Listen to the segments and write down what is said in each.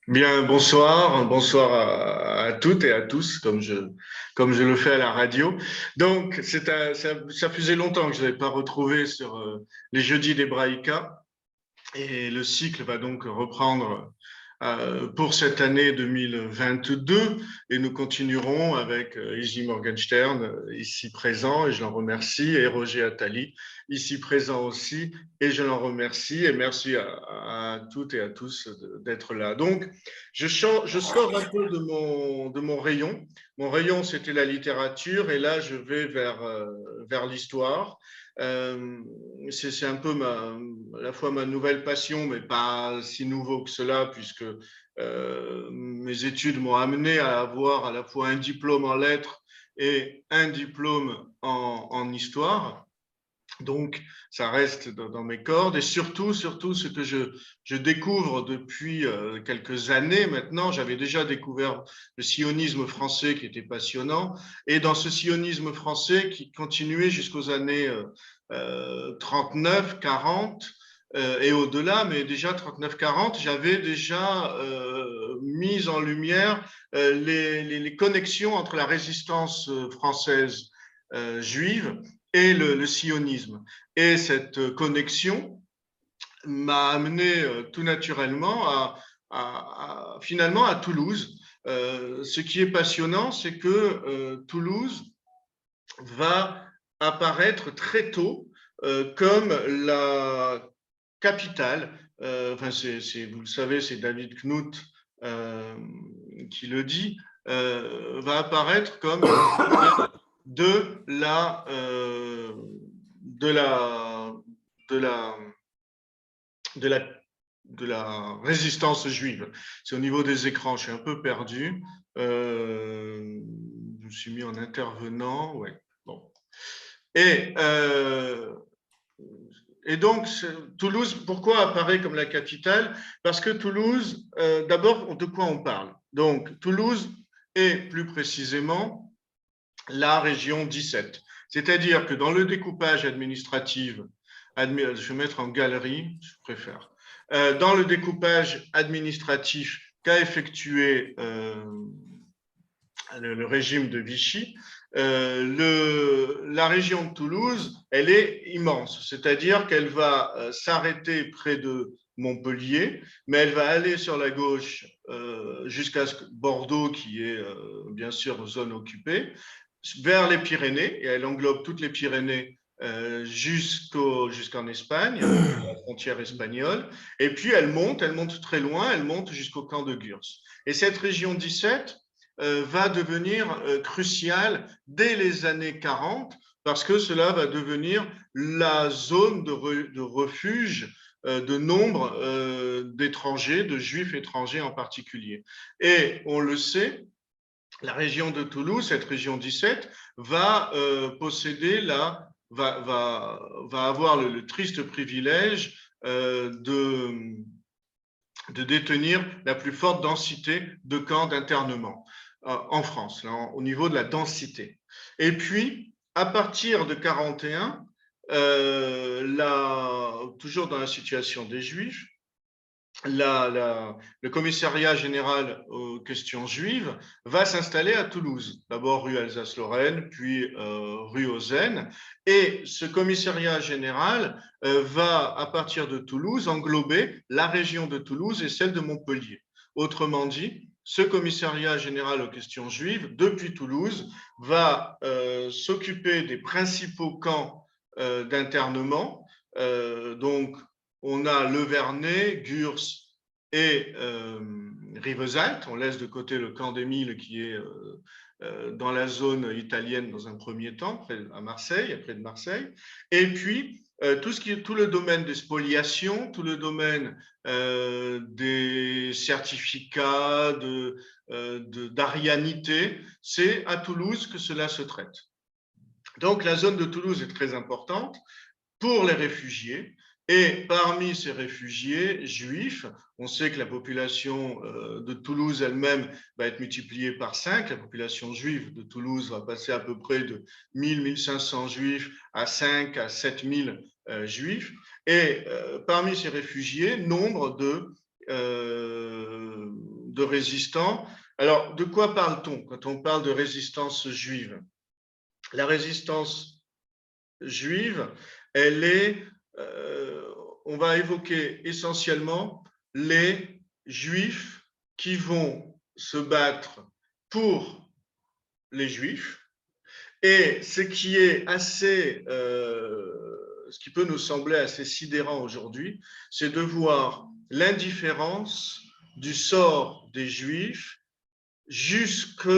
Bien, bonsoir, bonsoir à toutes et à tous, comme je le fais à la radio. Donc, ça faisait longtemps que je n'avais pas retrouvé sur les jeudis d'Hébraïka et le cycle va donc reprendre pour cette année 2022 et nous continuerons avec Iji Morgenstern ici présent et je l'en remercie et Roger Attali ici présent aussi et je l'en remercie et merci à toutes et à tous d'être là. Donc je sors un peu de mon rayon. Mon rayon c'était la littérature et là je vais vers l'histoire. Euh, c'est un peu à la fois ma nouvelle passion, mais pas si nouveau que cela, puisque mes études m'ont amené à avoir à la fois un diplôme en lettres et un diplôme en histoire. Donc, ça reste dans mes cordes et surtout ce que je découvre depuis quelques années maintenant, j'avais déjà découvert le sionisme français qui était passionnant et dans ce sionisme français qui continuait jusqu'aux années 39, 40 et au-delà, mais déjà 39-40, j'avais déjà mis en lumière les connexions entre la résistance française juive et le sionisme. Et cette connexion m'a amené tout naturellement finalement à Toulouse. Ce qui est passionnant, c'est que Toulouse va apparaître très tôt comme la capitale. Enfin, vous le savez, c'est David Knut euh, qui le dit, va apparaître comme la capitale de de la, de la, de la, de la résistance juive. C'est au niveau des écrans, je suis un peu perdu. Je me suis mis en intervenant, ouais. Bon. Et, euh, et donc, Toulouse, pourquoi apparaît comme la capitale? Parce que Toulouse, d'abord, de quoi on parle? Donc, Toulouse est plus précisément la région 17. C'est-à-dire que dans le découpage administratif, je vais mettre en galerie, je préfère, dans le découpage administratif qu'a effectué le régime de Vichy, la région de Toulouse, elle est immense, c'est-à-dire qu'elle va s'arrêter près de Montpellier, mais elle va aller sur la gauche jusqu'à Bordeaux, qui est bien sûr zone occupée, vers les Pyrénées, et elle englobe toutes les Pyrénées jusqu'en Espagne, la frontière espagnole, et puis elle monte très loin, elle monte jusqu'au camp de Gurs. Et cette région 17 va devenir cruciale dès les années 40, parce que cela va devenir la zone de refuge de nombre d'étrangers, de juifs étrangers en particulier. Et on le sait, la région de Toulouse, cette région 17, va posséder va avoir le triste privilège de détenir la plus forte densité de camps d'internement en France, là, au niveau de la densité. Et puis, à partir de 41, toujours dans la situation des Juifs, le commissariat général aux questions juives va s'installer à Toulouse, d'abord rue Alsace-Lorraine, puis rue aux Aisnes. Et ce commissariat général va, à partir de Toulouse, englober la région de Toulouse et celle de Montpellier. Autrement dit, ce commissariat général aux questions juives, depuis Toulouse, va s'occuper des principaux camps d'internement, donc on a Le Vernet, Gurs et Rivesaltes. On laisse de côté le camp d'Émile qui est dans la zone italienne dans un premier temps, à Marseille, près de Marseille. Et puis, tout le domaine des spoliations, tout le domaine des certificats d'arianité, c'est à Toulouse que cela se traite. Donc, la zone de Toulouse est très importante pour les réfugiés. Et parmi ces réfugiés juifs, on sait que la population de Toulouse elle-même va être multipliée par 5. La population juive de Toulouse va passer à peu près de 1000-1500 juifs à 5 à 7000 juifs. Et parmi ces réfugiés, nombre de de résistants. Alors, de quoi parle-t-on quand on parle de résistance juive? La résistance juive, elle est, on va évoquer essentiellement les juifs qui vont se battre pour les juifs. Et ce qui est assez, ce qui peut nous sembler assez sidérant aujourd'hui, c'est de voir l'indifférence du sort des juifs jusque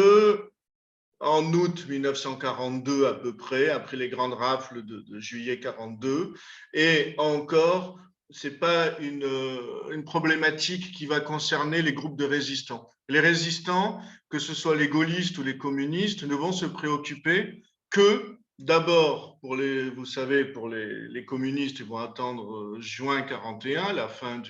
en août 1942 à peu près, après les grandes rafles de juillet 42, et encore, ce n'est pas une problématique qui va concerner les groupes de résistants. Les résistants, que ce soit les gaullistes ou les communistes, ne vont se préoccuper que d'abord, vous savez, pour les communistes, ils vont attendre juin 41, la fin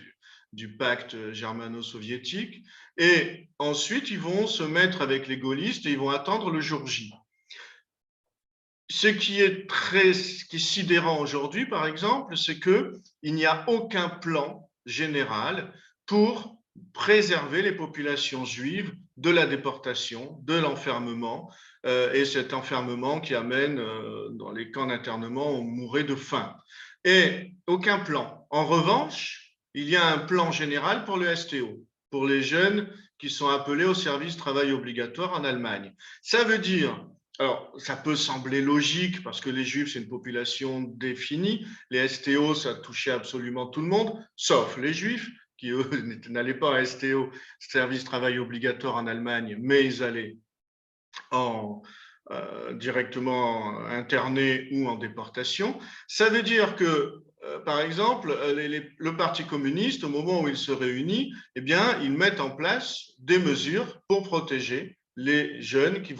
du pacte germano-soviétique, et ensuite ils vont se mettre avec les gaullistes et ils vont attendre le jour J. Ce qui est sidérant aujourd'hui, par exemple, c'est qu'il n'y a aucun plan général pour préserver les populations juives de la déportation, de l'enfermement, et cet enfermement qui amène dans les camps d'internement, on mourrait de faim. Et aucun plan. En revanche, il y a un plan général pour le STO, pour les jeunes qui sont appelés au service travail obligatoire en Allemagne. Ça veut dire, alors ça peut sembler logique parce que les Juifs, c'est une population définie, les STO, ça touchait absolument tout le monde, sauf les Juifs, qui eux n'allaient pas à STO, service travail obligatoire en Allemagne, mais ils allaient directement internés ou en déportation. Ça veut dire que, par exemple, le Parti communiste, au moment où il se réunit, eh bien, ils mettent en place des mesures pour protéger les jeunes qui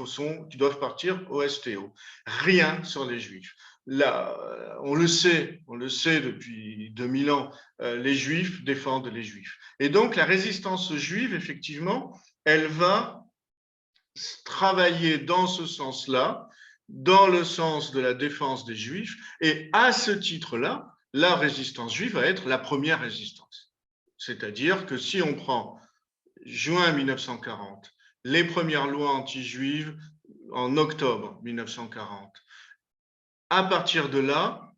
doivent partir au STO. Rien sur les Juifs. Là, on le sait depuis 2000 ans, les Juifs défendent les Juifs. Et donc, la résistance juive, effectivement, elle va travailler dans ce sens-là, dans le sens de la défense des Juifs, et à ce titre-là, la résistance juive va être la première résistance. C'est-à-dire que si on prend juin 1940, les premières lois anti-juives en octobre 1940, à partir de là,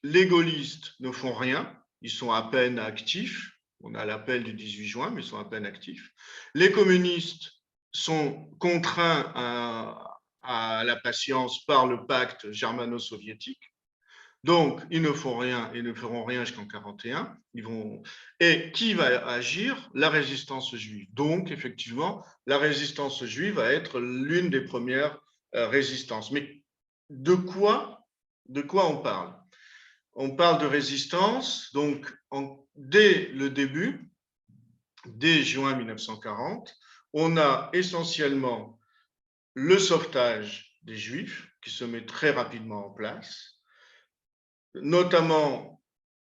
les gaullistes ne font rien, ils sont à peine actifs, on a l'appel du 18 juin, mais ils sont à peine actifs. Les communistes sont contraints à la patience par le pacte germano-soviétique. Donc, ils ne font rien et ne feront rien jusqu'en 1941. Et qui va agir? La résistance juive. Donc, effectivement, la résistance juive va être l'une des premières résistances. Mais de quoi on parle? On parle de résistance, donc dès le début, dès juin 1940, on a essentiellement le sauvetage des Juifs qui se met très rapidement en place, notamment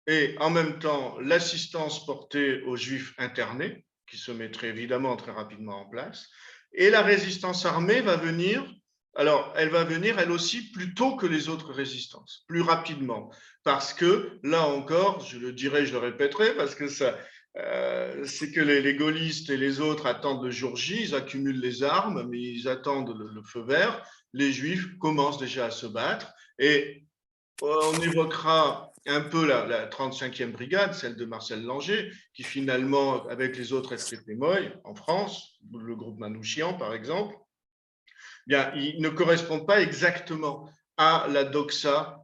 et en même temps l'assistance portée aux Juifs internés qui se mettrait évidemment très rapidement en place. Et la résistance armée va venir, alors elle va venir elle aussi plus tôt que les autres résistances, plus rapidement, parce que là encore, je le dirai, je le répéterai, parce que ça, c'est que les gaullistes et les autres attendent le jour J, ils accumulent les armes, mais ils attendent le feu vert. Les Juifs commencent déjà à se battre et on évoquera un peu la 35e brigade, celle de Marcel Langer, qui finalement, avec les autres SPP Moy en France, le groupe Manouchian par exemple, bien, ils ne correspondent pas exactement à la doxa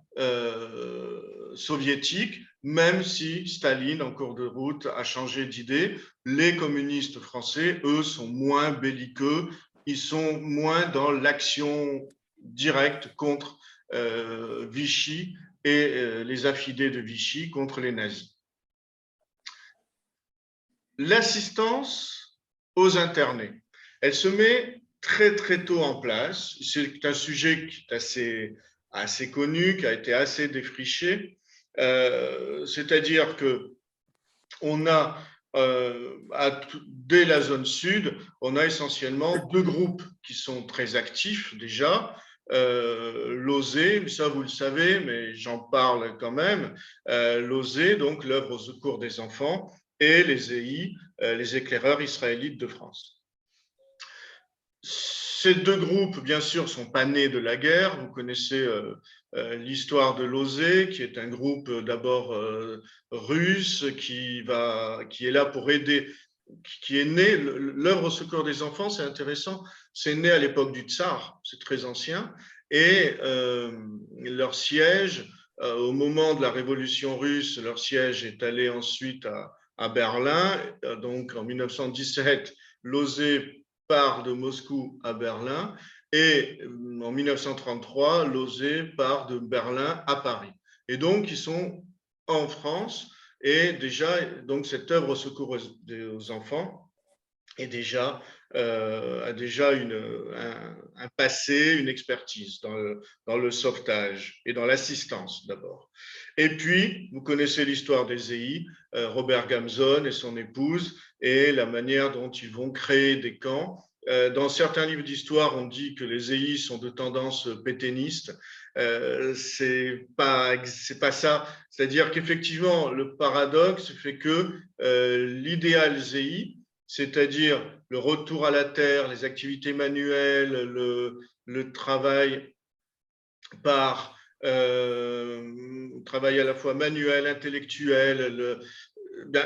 soviétique, même si Staline, en cours de route, a changé d'idée. Les communistes français, eux, sont moins belliqueux, ils sont moins dans l'action directe contre Vichy et les affidés de Vichy contre les nazis. L'assistance aux internés, elle se met très très tôt en place. C'est un sujet qui est assez connu, qui a été assez défriché. C'est-à-dire que on a dès la zone sud, on a essentiellement deux groupes qui sont très actifs déjà. L'OSE, ça vous le savez, mais j'en parle quand même. L'OSE, donc l'œuvre au secours des enfants, et les EI, les éclaireurs israélites de France. Ces deux groupes, bien sûr, ne sont pas nés de la guerre. Vous connaissez l'histoire de l'OSE, qui est un groupe d'abord russe qui est là pour aider, qui est né. L'œuvre au secours des enfants, c'est intéressant, c'est né à l'époque du Tsar, c'est très ancien, et leur siège, au moment de la Révolution russe, leur siège est allé ensuite à Berlin. Donc en 1917, l'OSE part de Moscou à Berlin et en 1933, l'OSE part de Berlin à Paris. Et donc, ils sont en France et déjà, donc cette œuvre au secours aux enfants est déjà, a déjà un passé, une expertise dans le sauvetage et dans l'assistance d'abord. Et puis, vous connaissez l'histoire des EI, Robert Gamzon et son épouse, et la manière dont ils vont créer des camps. Dans certains livres d'histoire, on dit que les EI sont de tendance pétainiste. C'est pas ça. C'est-à-dire qu'effectivement, le paradoxe fait que l'idéal ZEI, c'est-à-dire le retour à la terre, les activités manuelles, le travail par travail à la fois manuel, intellectuel,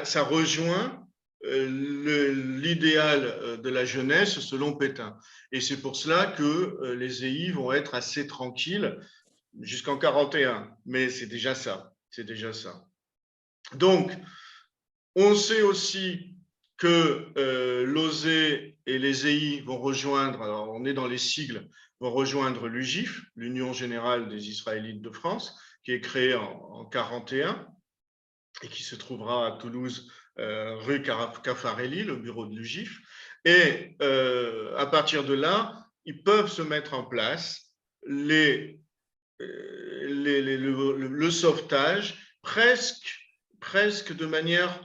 ça rejoint l'idéal de la jeunesse selon Pétain. Et c'est pour cela que les EI vont être assez tranquilles jusqu'en 41, mais c'est déjà ça, c'est déjà ça. Donc, on sait aussi que l'OSE et les EI vont rejoindre, alors on est dans les sigles, vont rejoindre l'UGIF, l'Union Générale des Israélites de France, qui est créée en 41 et qui se trouvera à Toulouse, rue Caffarelli, le bureau de l'UGIF. Et à partir de là, ils peuvent se mettre en place le sauvetage presque de manière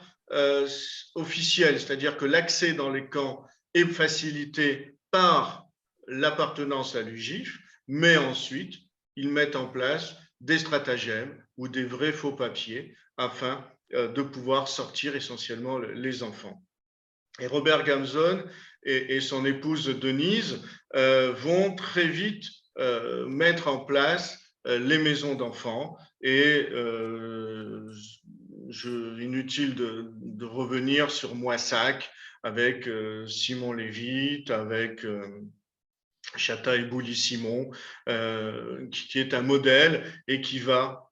officielle, c'est-à-dire que l'accès dans les camps est facilité par l'appartenance à l'UGIF, mais ensuite, ils mettent en place des stratagèmes ou des vrais faux papiers afin de pouvoir sortir essentiellement les enfants. Et Robert Gamzon et son épouse Denise vont très vite mettre en place les maisons d'enfants et inutile de revenir sur Moissac avec Simon Lévite, avec Chata et Boully-Simon, qui est un modèle et qui va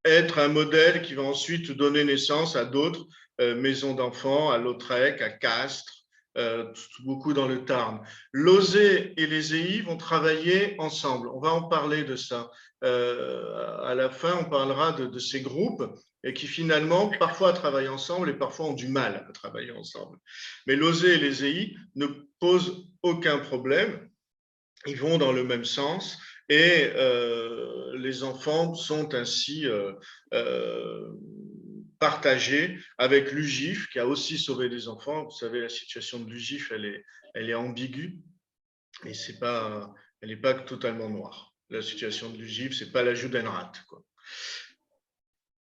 être un modèle qui va ensuite donner naissance à d'autres maisons d'enfants, à Lautrec, à Castres, beaucoup dans le Tarn. L'OSE et les EI vont travailler ensemble. On va en parler de ça. À la fin, on parlera de ces groupes et qui finalement parfois travaillent ensemble et parfois ont du mal à travailler ensemble. Mais l'OSE et les EI ne posent aucun problème. Ils vont dans le même sens et les enfants sont ainsi partagés avec l'UGIF qui a aussi sauvé des enfants. Vous savez, la situation de l'UGIF, elle est ambiguë et elle n'est pas totalement noire. La situation de l'UGIF, ce n'est pas la Judenrat, quoi.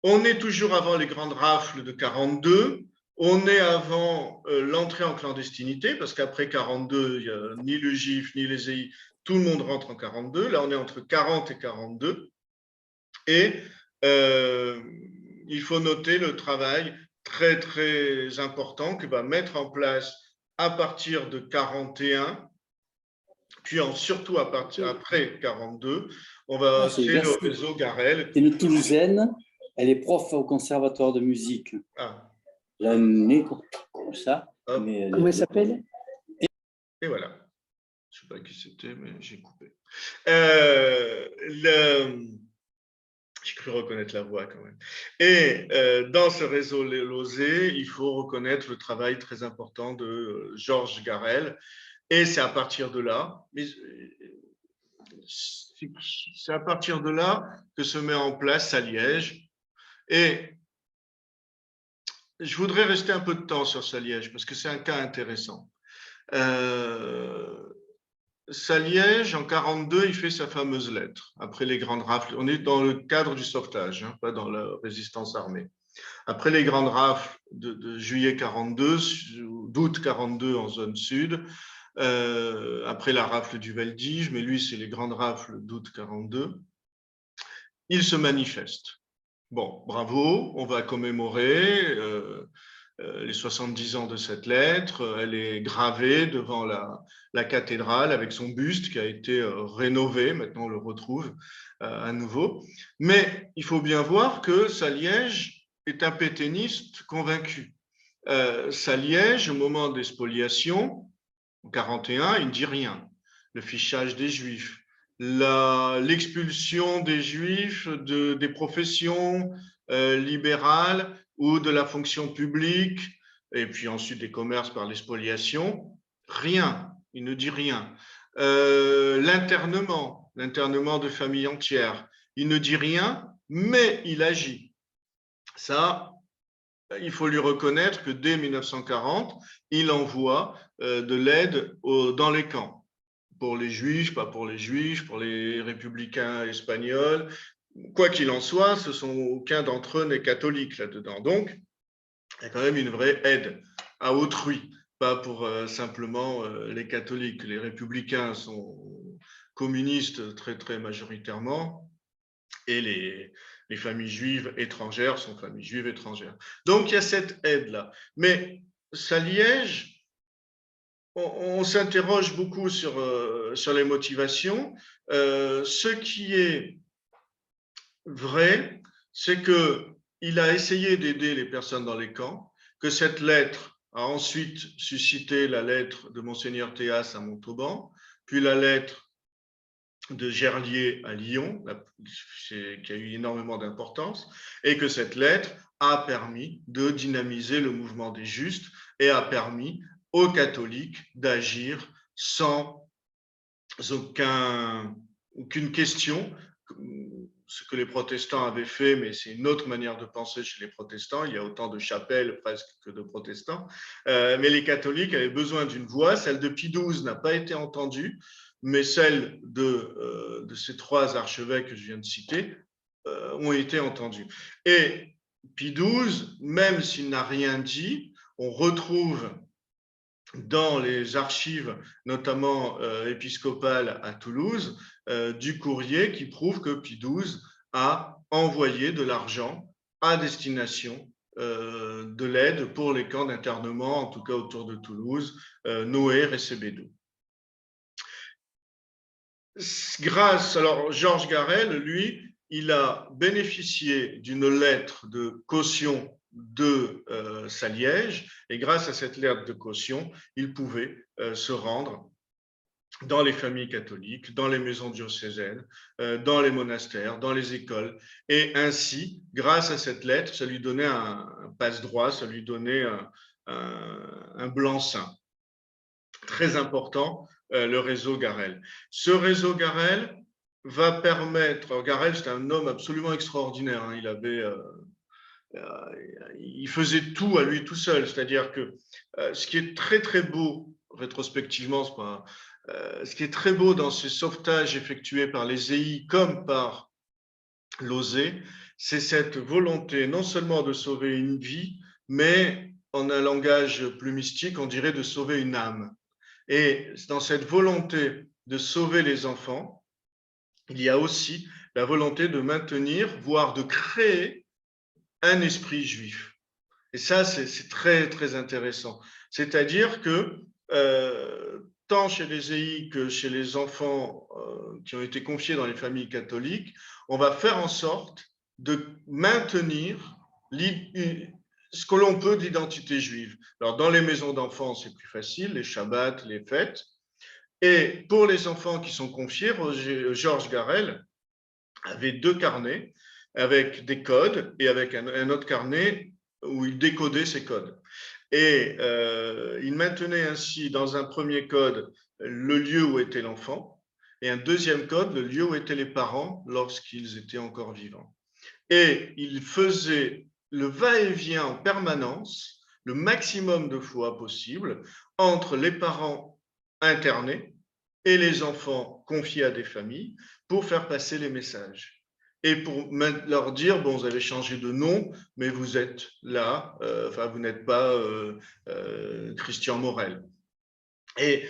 On est toujours avant les grandes rafles de 42. On est avant l'entrée en clandestinité, parce qu'après 42, il n'y a ni l'UGIF, ni les EI, tout le monde rentre en 42. Là, on est entre 40 et 42. Et il faut noter le travail très, très important que va mettre en place à partir de 41, puis surtout après 42, on va créer le réseau Garel. C'est une Toulousaine, elle est prof au conservatoire de musique. Ah. L'année comme ça. Comment elle s'appelle? Et voilà. Je ne sais pas qui c'était, mais j'ai coupé. J'ai cru reconnaître la voix quand même. Et dans ce réseau l'OSE, il faut reconnaître le travail très important de Georges Garel. Et c'est à partir de là, c'est à partir de là que se met en place Saliège. Et je voudrais rester un peu de temps sur Saliège parce que c'est un cas intéressant. Saliège, en 42, il fait sa fameuse lettre après les grandes rafles. On est dans le cadre du sauvetage, hein, pas dans la résistance armée. Après les grandes rafles de juillet 42, d'août 42 en zone sud, après la rafle du Veldige, mais lui, c'est les grandes rafles d'août 42, il se manifeste. Bon, bravo, on va commémorer les 70 ans de cette lettre. Elle est gravée devant la cathédrale avec son buste qui a été rénové. Maintenant, on le retrouve à nouveau. Mais il faut bien voir que Saliège est un pétainiste convaincu. Saliège, au moment des spoliations, en 41, il ne dit rien. Le fichage des Juifs, l'expulsion des Juifs des professions libérales ou de la fonction publique, et puis ensuite des commerces par les spoliations, rien, il ne dit rien. L'internement de familles entières, il ne dit rien, mais il agit. Ça, il faut lui reconnaître que dès 1940, il envoie de l'aide dans les camps. Pour les juifs, pas pour les juifs, pour les républicains espagnols. Quoi qu'il en soit, aucun d'entre eux n'est catholique là-dedans. Donc, il y a quand même une vraie aide à autrui, pas pour simplement les catholiques. Les républicains sont communistes très, très majoritairement, et les familles juives étrangères sont familles juives étrangères. Donc, il y a cette aide-là. Mais Saliège, on s'interroge beaucoup sur les motivations. Ce qui est vrai, c'est qu'il a essayé d'aider les personnes dans les camps, que cette lettre a ensuite suscité la lettre de Monseigneur Théas à Montauban, puis la lettre de Gerlier à Lyon, qui a eu énormément d'importance, et que cette lettre a permis de dynamiser le mouvement des justes et a permis aux catholiques d'agir sans aucune question, ce que les protestants avaient fait, mais c'est une autre manière de penser chez les protestants. Il y a autant de chapelles presque que de protestants. Mais les catholiques avaient besoin d'une voix. Celle de Pie XII n'a pas été entendue, mais celles de ces trois archevêques que je viens de citer ont été entendues. Et Pie XII, même s'il n'a rien dit, on retrouve dans les archives, notamment épiscopales à Toulouse, du courrier qui prouve que Pie XII a envoyé de l'argent à destination de l'aide pour les camps d'internement, en tout cas autour de Toulouse, Noé et Cébédou. Alors Georges Garel, lui, il a bénéficié d'une lettre de caution de Saliège, et grâce à cette lettre de caution, il pouvait se rendre dans les familles catholiques, dans les maisons diocésaines, dans les monastères, dans les écoles, et ainsi, grâce à cette lettre, ça lui donnait un passe-droit, ça lui donnait un blanc-seing. Très important, le réseau Garel. Ce réseau Garel va permettre, Garel, c'est un homme absolument extraordinaire, hein, il faisait tout à lui tout seul, c'est-à-dire que ce qui est très très beau, rétrospectivement, ce qui est très beau dans ces sauvetages effectués par les EI comme par l'OSE, c'est cette volonté non seulement de sauver une vie, mais en un langage plus mystique, on dirait de sauver une âme. Et dans cette volonté de sauver les enfants, il y a aussi la volonté de maintenir, voire de créer un esprit juif. Et ça, c'est très, très intéressant. C'est-à-dire que tant chez les EI que chez les enfants qui ont été confiés dans les familles catholiques, on va faire en sorte de maintenir ce que l'on peut d'identité juive. Alors, dans les maisons d'enfants, c'est plus facile, les Shabbats, les fêtes. Et pour les enfants qui sont confiés, Georges Garel avait 2 carnets avec des codes et avec un autre carnet où il décodait ces codes. Et il maintenait ainsi dans un premier code le lieu où était l'enfant et un deuxième code, le lieu où étaient les parents lorsqu'ils étaient encore vivants. Et il faisait le va-et-vient en permanence, le maximum de fois possible, entre les parents internés et les enfants confiés à des familles pour faire passer les messages. et pour leur dire, bon, vous avez changé de nom, mais vous êtes là, enfin, vous n'êtes pas Christian Morel. Et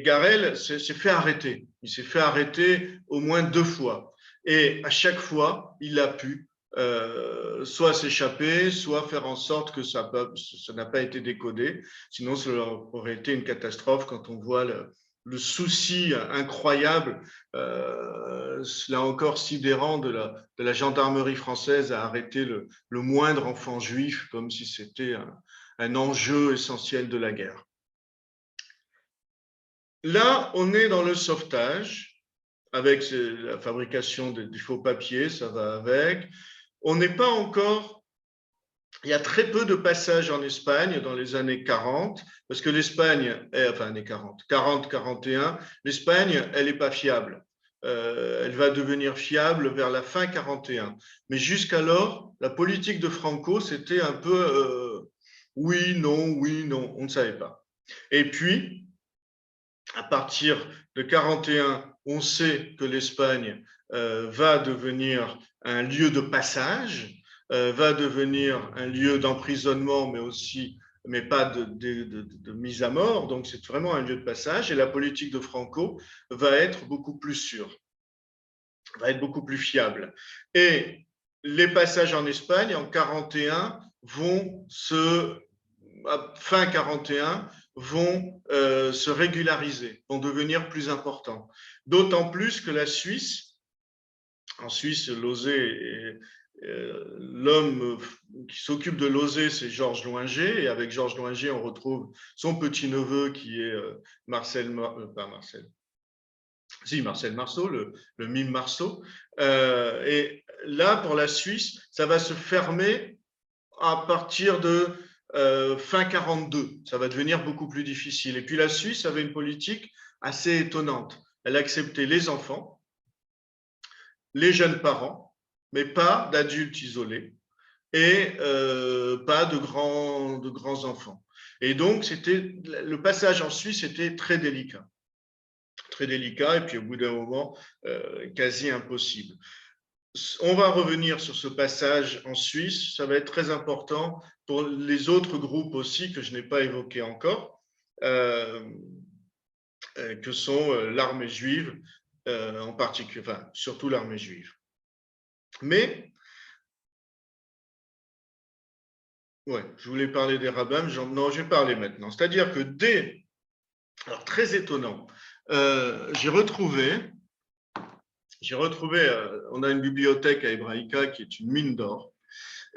Garel s'est fait arrêter. Il s'est fait arrêter au moins 2 fois. Et à chaque fois, il a pu soit s'échapper, soit faire en sorte que ça n'a pas été décodé. Sinon, ça aurait été une catastrophe quand on voit le souci incroyable, là encore sidérant, de la gendarmerie française à arrêter le moindre enfant juif comme si c'était un enjeu essentiel de la guerre. Là, on est dans le sauvetage, avec la fabrication du faux papier, ça va avec. On n'est pas encore. Il y a très peu de passages en Espagne dans les années 40, parce que l'Espagne, enfin années 40, 41, l'Espagne, elle n'est pas fiable. Elle va devenir fiable vers la fin 41. Mais jusqu'alors, la politique de Franco, c'était un peu oui, non, on ne savait pas. Et puis, à partir de 41, on sait que l'Espagne va devenir un lieu de passage, va devenir un lieu d'emprisonnement, mais pas de mise à mort. Donc, c'est vraiment un lieu de passage. Et la politique de Franco va être beaucoup plus sûre, va être beaucoup plus fiable. Et les passages en Espagne, en 41, fin 41, vont se régulariser, vont devenir plus importants. D'autant plus que la Suisse, en Suisse, l'homme qui s'occupe de l'OSE, c'est Georges Loinger, et avec Georges Loinger, on retrouve son petit-neveu qui est Marcel Marceau, le mime Marceau. Et là, pour la Suisse, ça va se fermer à partir de fin 42. Ça va devenir beaucoup plus difficile. Et puis la Suisse avait une politique assez étonnante. Elle acceptait les enfants, les jeunes parents, mais pas d'adultes isolés et pas de grands enfants. Et donc, le passage en Suisse était très délicat. Très délicat, et puis au bout d'un moment, quasi impossible. On va revenir sur ce passage en Suisse. Ça va être très important pour les autres groupes aussi que je n'ai pas évoqués encore, que sont l'armée juive, en particulier, enfin, surtout l'armée juive. Mais, ouais, je voulais parler des rabbins, non, je vais parler maintenant. C'est-à-dire que alors très étonnant, j'ai retrouvé, on a une bibliothèque à Hebraïka qui est une mine d'or.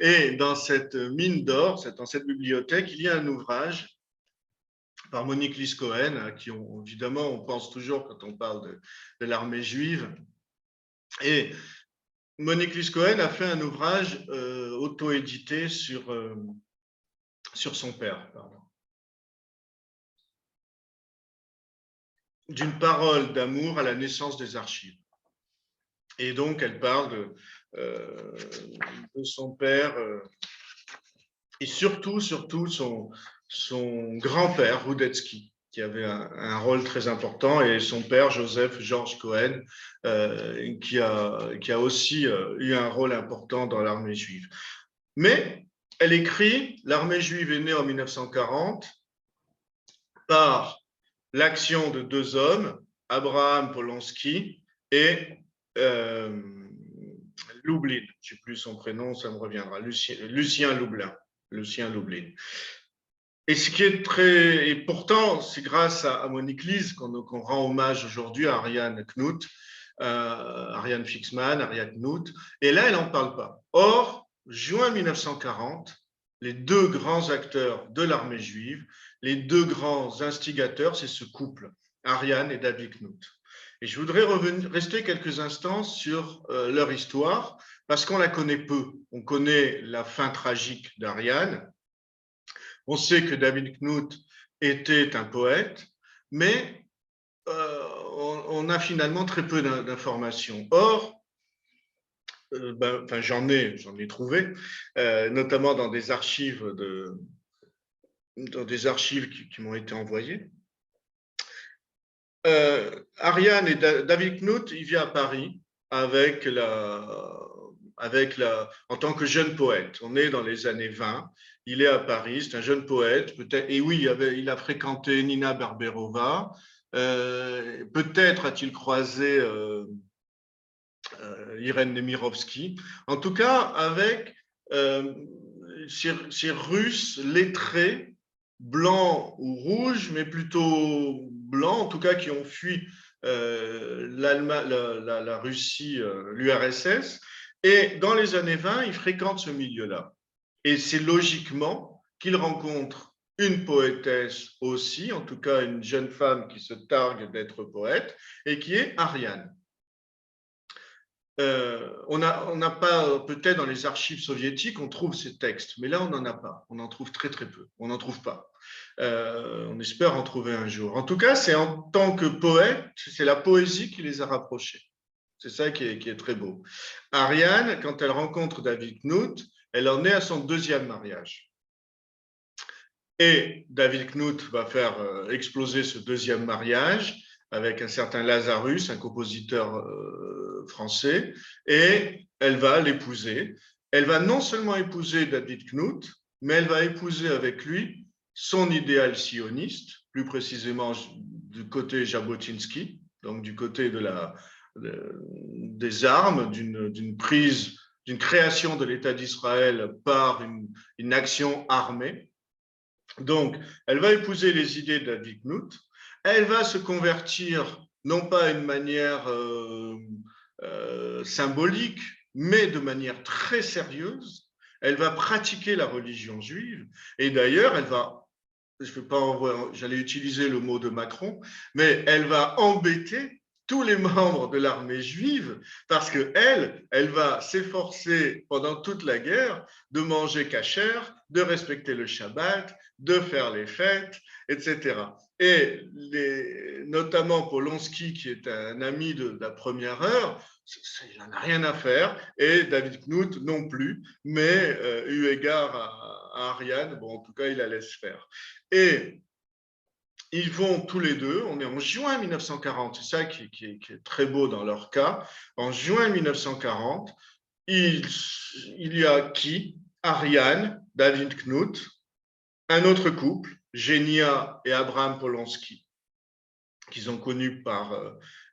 Et dans cette mine d'or, dans cette bibliothèque, il y a un ouvrage par Monique Lys-Cohen, à qui évidemment on pense toujours quand on parle de l'armée juive. Et Monique Lys-Cohen a fait un ouvrage auto-édité sur son père. D'une parole d'amour à la naissance des archives. Et donc, elle parle de son père et surtout son grand-père, Rudetsky, qui avait un rôle très important, et son père, Joseph George Cohen, qui a aussi eu un rôle important dans l'armée juive. Mais elle écrit, l'armée juive est née en 1940 par l'action de 2 hommes, Abraham Polonsky et Lublin, je ne sais plus son prénom, ça me reviendra, Lucien Lublin. Et ce qui est et pourtant, c'est grâce à Monique Lys qu'on rend hommage aujourd'hui à Ariane Knut, Ariane Fixman, Ariane Knut, et là, elle n'en parle pas. Or, juin 1940, les 2 grands acteurs de l'armée juive, les 2 grands instigateurs, c'est ce couple, Ariane et David Knut. Et je voudrais rester quelques instants sur leur histoire, parce qu'on la connaît peu. On connaît la fin tragique d'Ariane. On sait que David Knut était un poète, mais on a finalement très peu d'informations. Or, j'en ai trouvé, notamment dans des archives qui m'ont été envoyées. Ariane et David Knut, il vient à Paris, avec en tant que jeune poète. On est dans les années 20, il est à Paris, c'est un jeune poète, peut-être, et oui, il a fréquenté Nina Barberova, peut-être a-t-il croisé Irène Nemirovsky, en tout cas avec ces Russes lettrés, blancs ou rouges, mais plutôt blancs, en tout cas qui ont fui la Russie, l'URSS. Et dans les années 20, il fréquente ce milieu-là. Et c'est logiquement qu'il rencontre une poétesse aussi, en tout cas une jeune femme qui se targue d'être poète, et qui est Ariane. On n'a pas, peut-être dans les archives soviétiques, on trouve ces textes, mais là, on n'en a pas. On en trouve très, très peu. On n'en trouve pas. On espère en trouver un jour. En tout cas, c'est en tant que poète, c'est la poésie qui les a rapprochés. C'est ça qui est très beau. Ariane, quand elle rencontre David Knut, elle en est à son deuxième mariage. Et David Knut va faire exploser ce deuxième mariage avec un certain Lazarus, un compositeur français, et elle va l'épouser. Elle va non seulement épouser David Knut, mais elle va épouser avec lui son idéal sioniste, plus précisément du côté Jabotinsky, donc du côté des armes, d'une prise, d'une création de l'État d'Israël par une action armée. Donc, elle va épouser les idées de David Knut, elle va se convertir non pas d'une manière symbolique, mais de manière très sérieuse. Elle va pratiquer la religion juive et d'ailleurs, elle va, je vais pas j'allais utiliser le mot de Macron, mais elle va embêter tous les membres de l'armée juive parce elle va s'efforcer pendant toute la guerre de manger kasher, de respecter le Shabbat, de faire les fêtes, etc. Et notamment Polonsky, qui est un ami de la première heure, il n'en a rien à faire, et David Knut non plus, mais eu égard à Ariane, bon, en tout cas, il la laisse faire. Et ils vont tous les deux, on est en juin 1940, c'est ça qui est très beau dans leur cas. En juin 1940, il y a qui? Ariane, David Knut, un autre couple, Genia et Abraham Polonsky, qu'ils ont connus par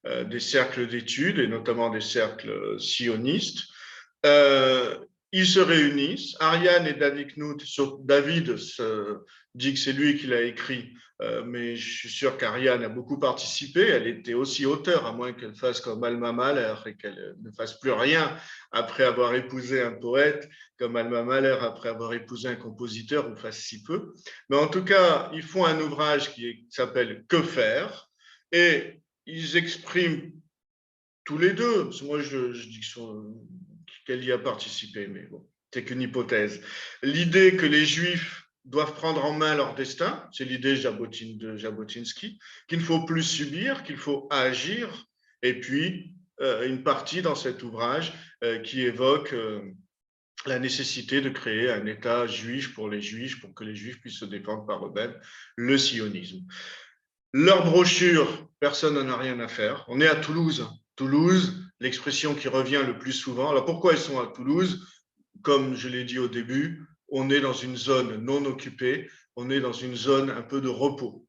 des cercles d'études et notamment des cercles sionistes. Ils se réunissent. Ariane et David Knut, David dit que c'est lui qui l'a écrit, mais je suis sûr qu'Ariane a beaucoup participé. Elle était aussi auteure, à moins qu'elle fasse comme Alma Mahler et qu'elle ne fasse plus rien après avoir épousé un poète, comme Alma Mahler après avoir épousé un compositeur, ou fasse si peu. Mais en tout cas, ils font un ouvrage qui s'appelle Que faire? Et ils expriment tous les deux, parce que moi je dis qu'elle y a participé, mais bon, c'est qu'une hypothèse. L'idée que les Juifs doivent prendre en main leur destin, c'est l'idée de Jabotinsky, qu'il ne faut plus subir, qu'il faut agir, et puis une partie dans cet ouvrage qui évoque la nécessité de créer un État juif pour les Juifs, pour que les Juifs puissent se défendre par eux-mêmes, le sionisme. Leur brochure, personne n'en a rien à faire. On est à Toulouse. Toulouse, l'expression qui revient le plus souvent. Alors pourquoi ils sont à Toulouse? Comme je l'ai dit au début, on est dans une zone non occupée, on est dans une zone un peu de repos,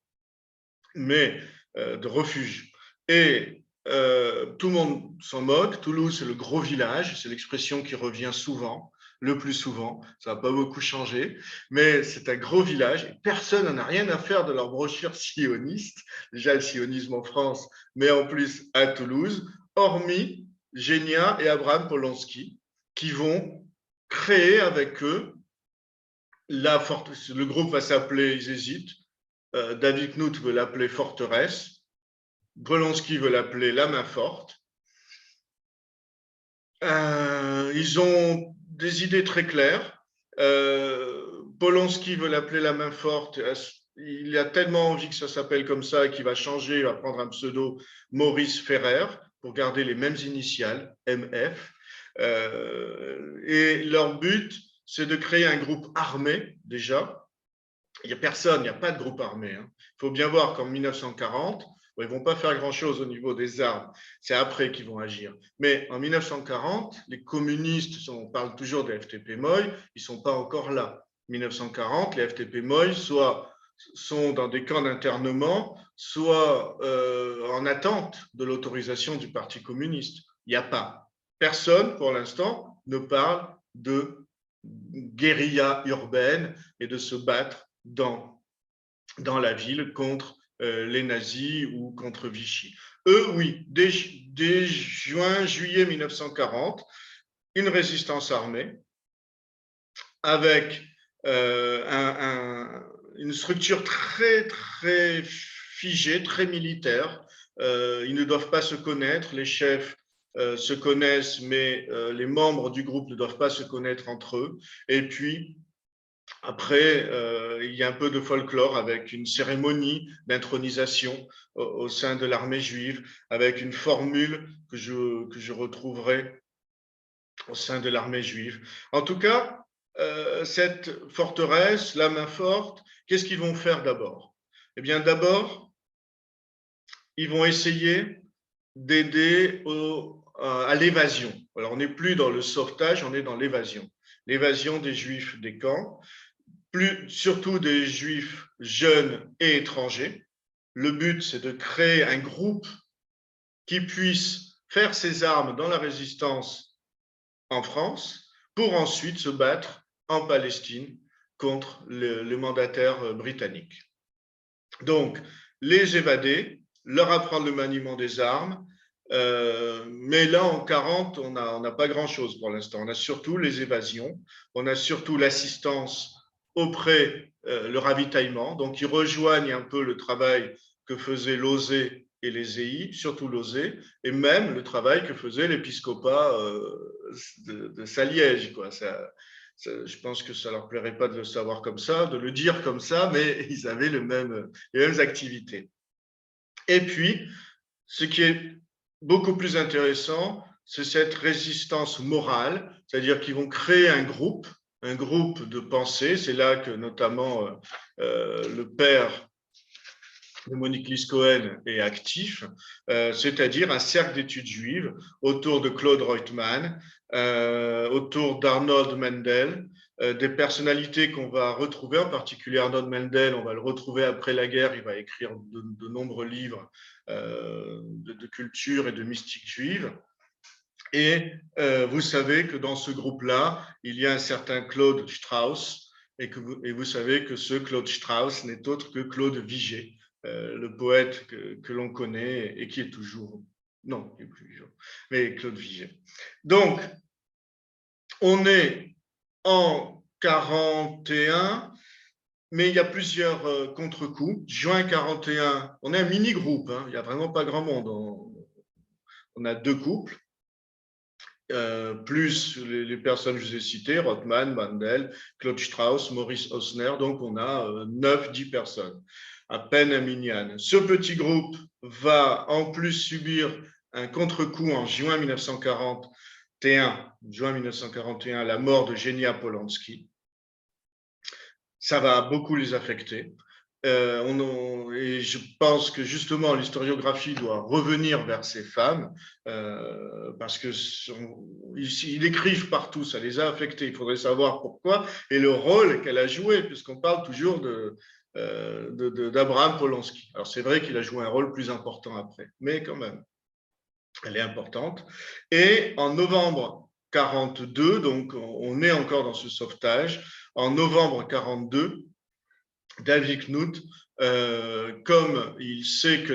mais de refuge. Et tout le monde s'en moque. Toulouse, c'est le gros village, c'est l'expression qui revient souvent, le plus souvent. Ça n'a pas beaucoup changé, mais c'est un gros village et personne n'en a rien à faire de leur brochure sioniste. Déjà le sionisme en France, mais en plus à Toulouse, hormis Genia et Abraham Polonsky, qui vont créer avec eux le groupe va s'appeler, ils hésitent, David Knut veut l'appeler Forteresse, Polonsky veut l'appeler La Main Forte. Ils ont des idées très claires. Polonsky veut l'appeler La Main Forte. Il a tellement envie que ça s'appelle comme ça qu'il va changer, il va prendre un pseudo Maurice Ferrer pour garder les mêmes initiales, MF. Et leur but, c'est de créer un groupe armé déjà. Il n'y a personne, il n'y a pas de groupe armé. Il faut bien voir qu'en 1940, Bon, ils ne vont pas faire grand-chose au niveau des armes, c'est après qu'ils vont agir. Mais en 1940, les communistes, on parle toujours des FTP-MOI, ils ne sont pas encore là. En 1940, les FTP-MOI soit sont dans des camps d'internement, soit en attente de l'autorisation du Parti communiste. Il n'y a pas. Personne, pour l'instant, ne parle de guérilla urbaine et de se battre dans la ville contre les nazis ou contre Vichy. Eux, oui, dès juillet 1940, une résistance armée avec une structure très, très figée, très militaire. Ils ne doivent pas se connaître, les chefs se connaissent, mais les membres du groupe ne doivent pas se connaître entre eux. Et puis, après, il y a un peu de folklore avec une cérémonie d'intronisation au sein de l'armée juive, avec une formule que je retrouverai au sein de l'armée juive. En tout cas, cette forteresse, la main forte, qu'est-ce qu'ils vont faire d'abord? Eh bien, d'abord, ils vont essayer d'aider à l'évasion. Alors, on n'est plus dans le sauvetage, on est dans l'évasion. L'évasion des juifs des camps, surtout des juifs jeunes et étrangers. Le but, c'est de créer un groupe qui puisse faire ses armes dans la résistance en France pour ensuite se battre en Palestine contre le mandataire britannique. Donc, les évader, leur apprendre le maniement des armes, mais là, en 40, on n'a pas grand-chose pour l'instant. On a surtout les évasions, on a surtout l'assistance auprès, le ravitaillement. Donc, ils rejoignent un peu le travail que faisaient l'OSE et les EI, surtout l'OSE, et même le travail que faisait l'épiscopat de Saliège, quoi. Je pense que ça ne leur plairait pas de le savoir comme ça, de le dire comme ça, mais ils avaient les mêmes activités. Et puis, ce qui est beaucoup plus intéressant, c'est cette résistance morale, c'est-à-dire qu'ils vont créer un groupe de pensée. C'est là que notamment le père de Monique Lys-Cohen est actif, c'est-à-dire un cercle d'études juives autour de Claude Reutemann, autour d'Arnold Mendel, des personnalités qu'on va retrouver, en particulier Arnold Mendel, on va le retrouver après la guerre, il va écrire de nombreux livres de culture et de mystique juive. Et vous savez que dans ce groupe-là, il y a un certain Claude Strauss, et vous savez que ce Claude Strauss n'est autre que Claude Vigée, le poète que l'on connaît et qui est toujours… Non, il n'est plus vivant, mais Claude Vigée. Donc, on est en 41, mais il y a plusieurs contre-coups. Juin 41, on est un mini-groupe, hein, il n'y a vraiment pas grand monde. On a 2 couples. Plus les personnes que je vous ai citées, Rothman, Mandel, Claude Strauss, Maurice Hausner, donc on a 9-10 personnes, à peine un minyan. Ce petit groupe va en plus subir un contre-coup en juin 1941, la mort de Genia Polanski. Ça va beaucoup les affecter. Et je pense que justement l'historiographie doit revenir vers ces femmes parce qu'ils écrivent partout, ça les a affectés. Il faudrait savoir pourquoi et le rôle qu'elle a joué, puisqu'on parle toujours d'Abraham Polanski. Alors c'est vrai qu'il a joué un rôle plus important après, mais quand même, elle est importante. Et en novembre 42, donc on est encore dans ce sauvetage, en novembre 42, David Knut, comme il sait que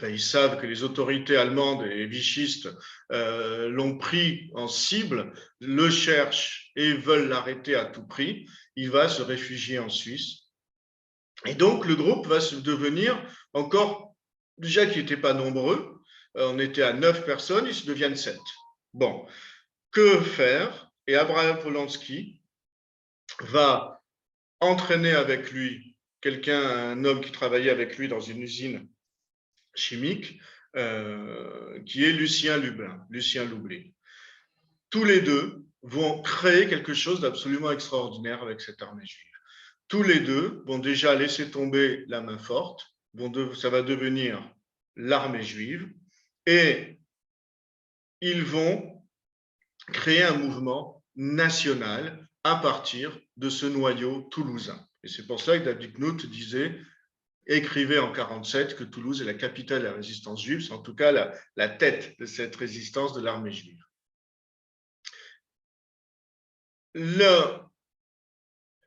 ils savent que les autorités allemandes et vichistes l'ont pris en cible, le cherchent et veulent l'arrêter à tout prix, il va se réfugier en Suisse. Et donc, le groupe va se devenir encore, déjà qu'ils n'étaient pas nombreux, on était à 9 personnes, ils se deviennent 7. Bon, que faire? Et Abraham Polanski va entraîner avec lui un homme qui travaillait avec lui dans une usine chimique, qui est Lucien Loublé. Tous les deux vont créer quelque chose d'absolument extraordinaire avec cette armée juive. Tous les deux vont déjà laisser tomber la main forte, ça va devenir l'armée juive, et ils vont créer un mouvement national à partir de ce noyau toulousain. Et c'est pour ça que David Knut écrivait en 1947 que Toulouse est la capitale de la résistance juive, c'est en tout cas la tête de cette résistance de l'armée juive.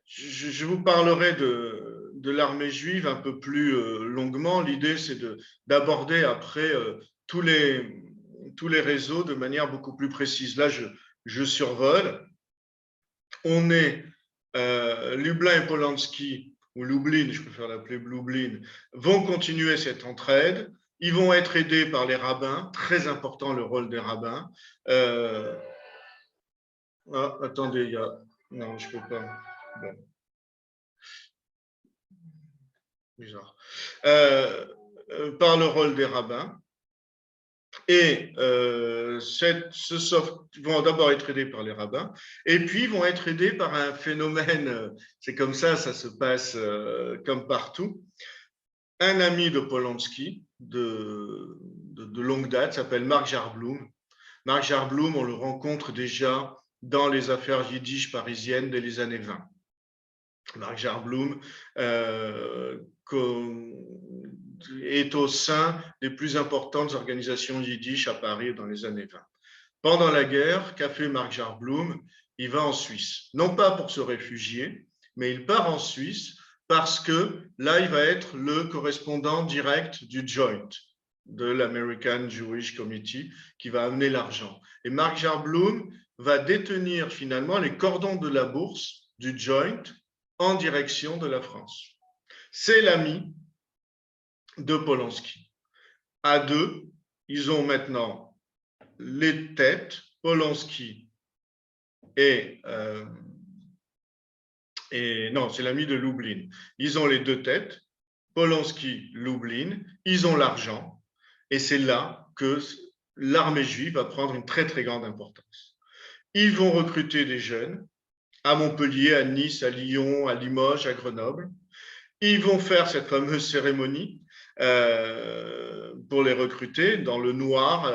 Je vous parlerai de l'armée juive un peu plus longuement. L'idée, c'est d'aborder après tous les réseaux de manière beaucoup plus précise. Là, je survole. On est Lublin et Polanski, ou Lublin, je préfère l'appeler Lublin, vont continuer cette entraide. Ils vont être aidés par les rabbins, très important le rôle des rabbins. Attendez, il y a... Non, je ne peux pas. Bon. Bizarre. Par le rôle des rabbins. Et vont d'abord être aidés par les rabbins, et puis vont être aidés par un phénomène, c'est comme ça se passe comme partout. Un ami de Polanski, de longue date, s'appelle Marc Jarblum. Marc Jarblum, on le rencontre déjà dans les affaires yiddish parisiennes dès les années 20. Marc Jarblum est au sein des plus importantes organisations yiddish à Paris dans les années 20. Pendant la guerre, qu'a fait Marc Jarblum? Il va en Suisse. Non pas pour se réfugier, mais il part en Suisse parce que là, il va être le correspondant direct du Joint, de l'American Jewish Committee, qui va amener l'argent. Et Marc Jarblum va détenir finalement les cordons de la bourse du Joint en direction de la France. C'est l'ami de Polanski. À deux, ils ont maintenant les têtes, Polanski non, c'est l'ami de Lublin. Ils ont les deux têtes, Polanski, Lublin, ils ont l'argent, et c'est là que l'armée juive va prendre une très très grande importance. Ils vont recruter des jeunes à Montpellier, à Nice, à Lyon, à Limoges, à Grenoble. Ils vont faire cette fameuse cérémonie pour les recruter dans le noir.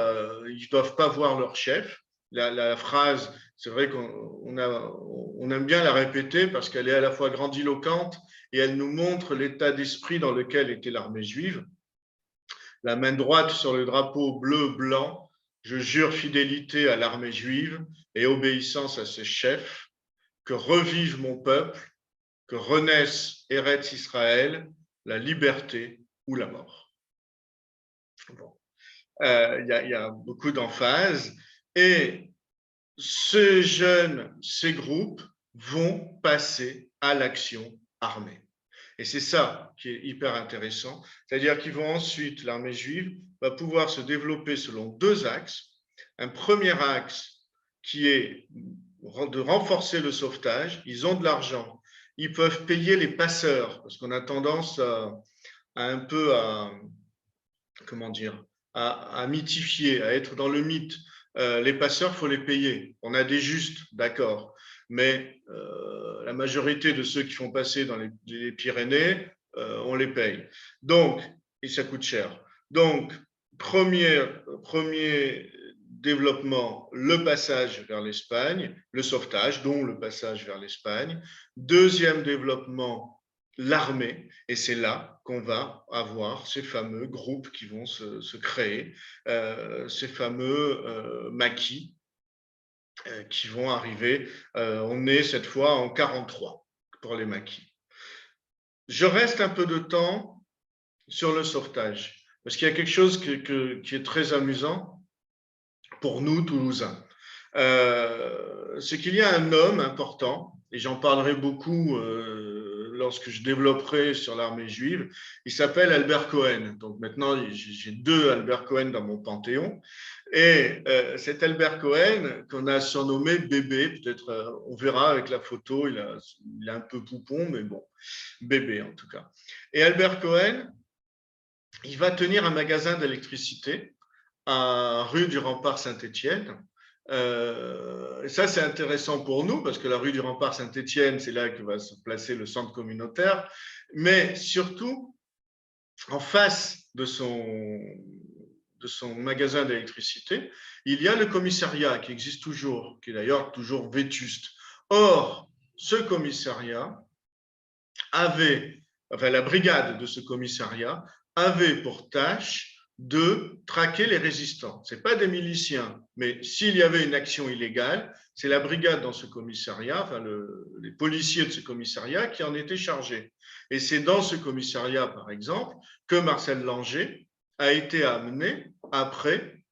Ils ne doivent pas voir leur chef. La phrase, c'est vrai qu'on aime bien la répéter parce qu'elle est à la fois grandiloquente et elle nous montre l'état d'esprit dans lequel était l'armée juive. La main droite sur le drapeau bleu-blanc, je jure fidélité à l'armée juive et obéissance à ses chefs, que revive mon peuple, que renaisse Eretz Israël, la liberté ou la mort. Bon. Y a beaucoup d'emphase. Et ces groupes vont passer à l'action armée. Et c'est ça qui est hyper intéressant. C'est-à-dire qu'ils vont ensuite, l'armée juive va pouvoir se développer selon deux axes. Un premier axe qui est de renforcer le sauvetage. Ils ont de l'argent. Ils peuvent payer les passeurs, parce qu'on a tendance un peu à mythifier, à être dans le mythe. Les passeurs, il faut les payer. On a des justes, d'accord, mais la majorité de ceux qui font passer dans les Pyrénées, on les paye. Donc, et ça coûte cher. Donc, premier développement, le passage vers l'Espagne, le sauvetage, dont le passage vers l'Espagne. Deuxième développement, l'armée, et c'est là qu'on va avoir ces fameux groupes qui vont se créer, ces fameux maquis qui vont arriver. On est cette fois en 1943 pour les maquis. Je reste un peu de temps sur le sauvetage, parce qu'il y a quelque chose qui est très amusant pour nous, Toulousains. C'est qu'il y a un homme important, et j'en parlerai beaucoup lorsque je développerai sur l'armée juive. Il s'appelle Albert Cohen. Donc maintenant, j'ai deux Albert Cohen dans mon panthéon. Et cet Albert Cohen, qu'on a surnommé Bébé, peut-être on verra avec la photo, il est un peu poupon, mais bon, Bébé en tout cas. Et Albert Cohen, il va tenir un magasin d'électricité à rue du Rempart Saint-Étienne. Ça, c'est intéressant pour nous parce que la rue du Rempart Saint-Étienne, c'est là que va se placer le centre communautaire. Mais surtout, en face de son magasin d'électricité, il y a le commissariat qui existe toujours, qui est d'ailleurs toujours vétuste. Or, ce commissariat la brigade de ce commissariat avait pour tâche de traquer les résistants. Ce n'est pas des miliciens, mais s'il y avait une action illégale, c'est la brigade dans ce commissariat, les policiers de ce commissariat qui en étaient chargés. Et c'est dans ce commissariat, par exemple, que Marcel Langer a été amené après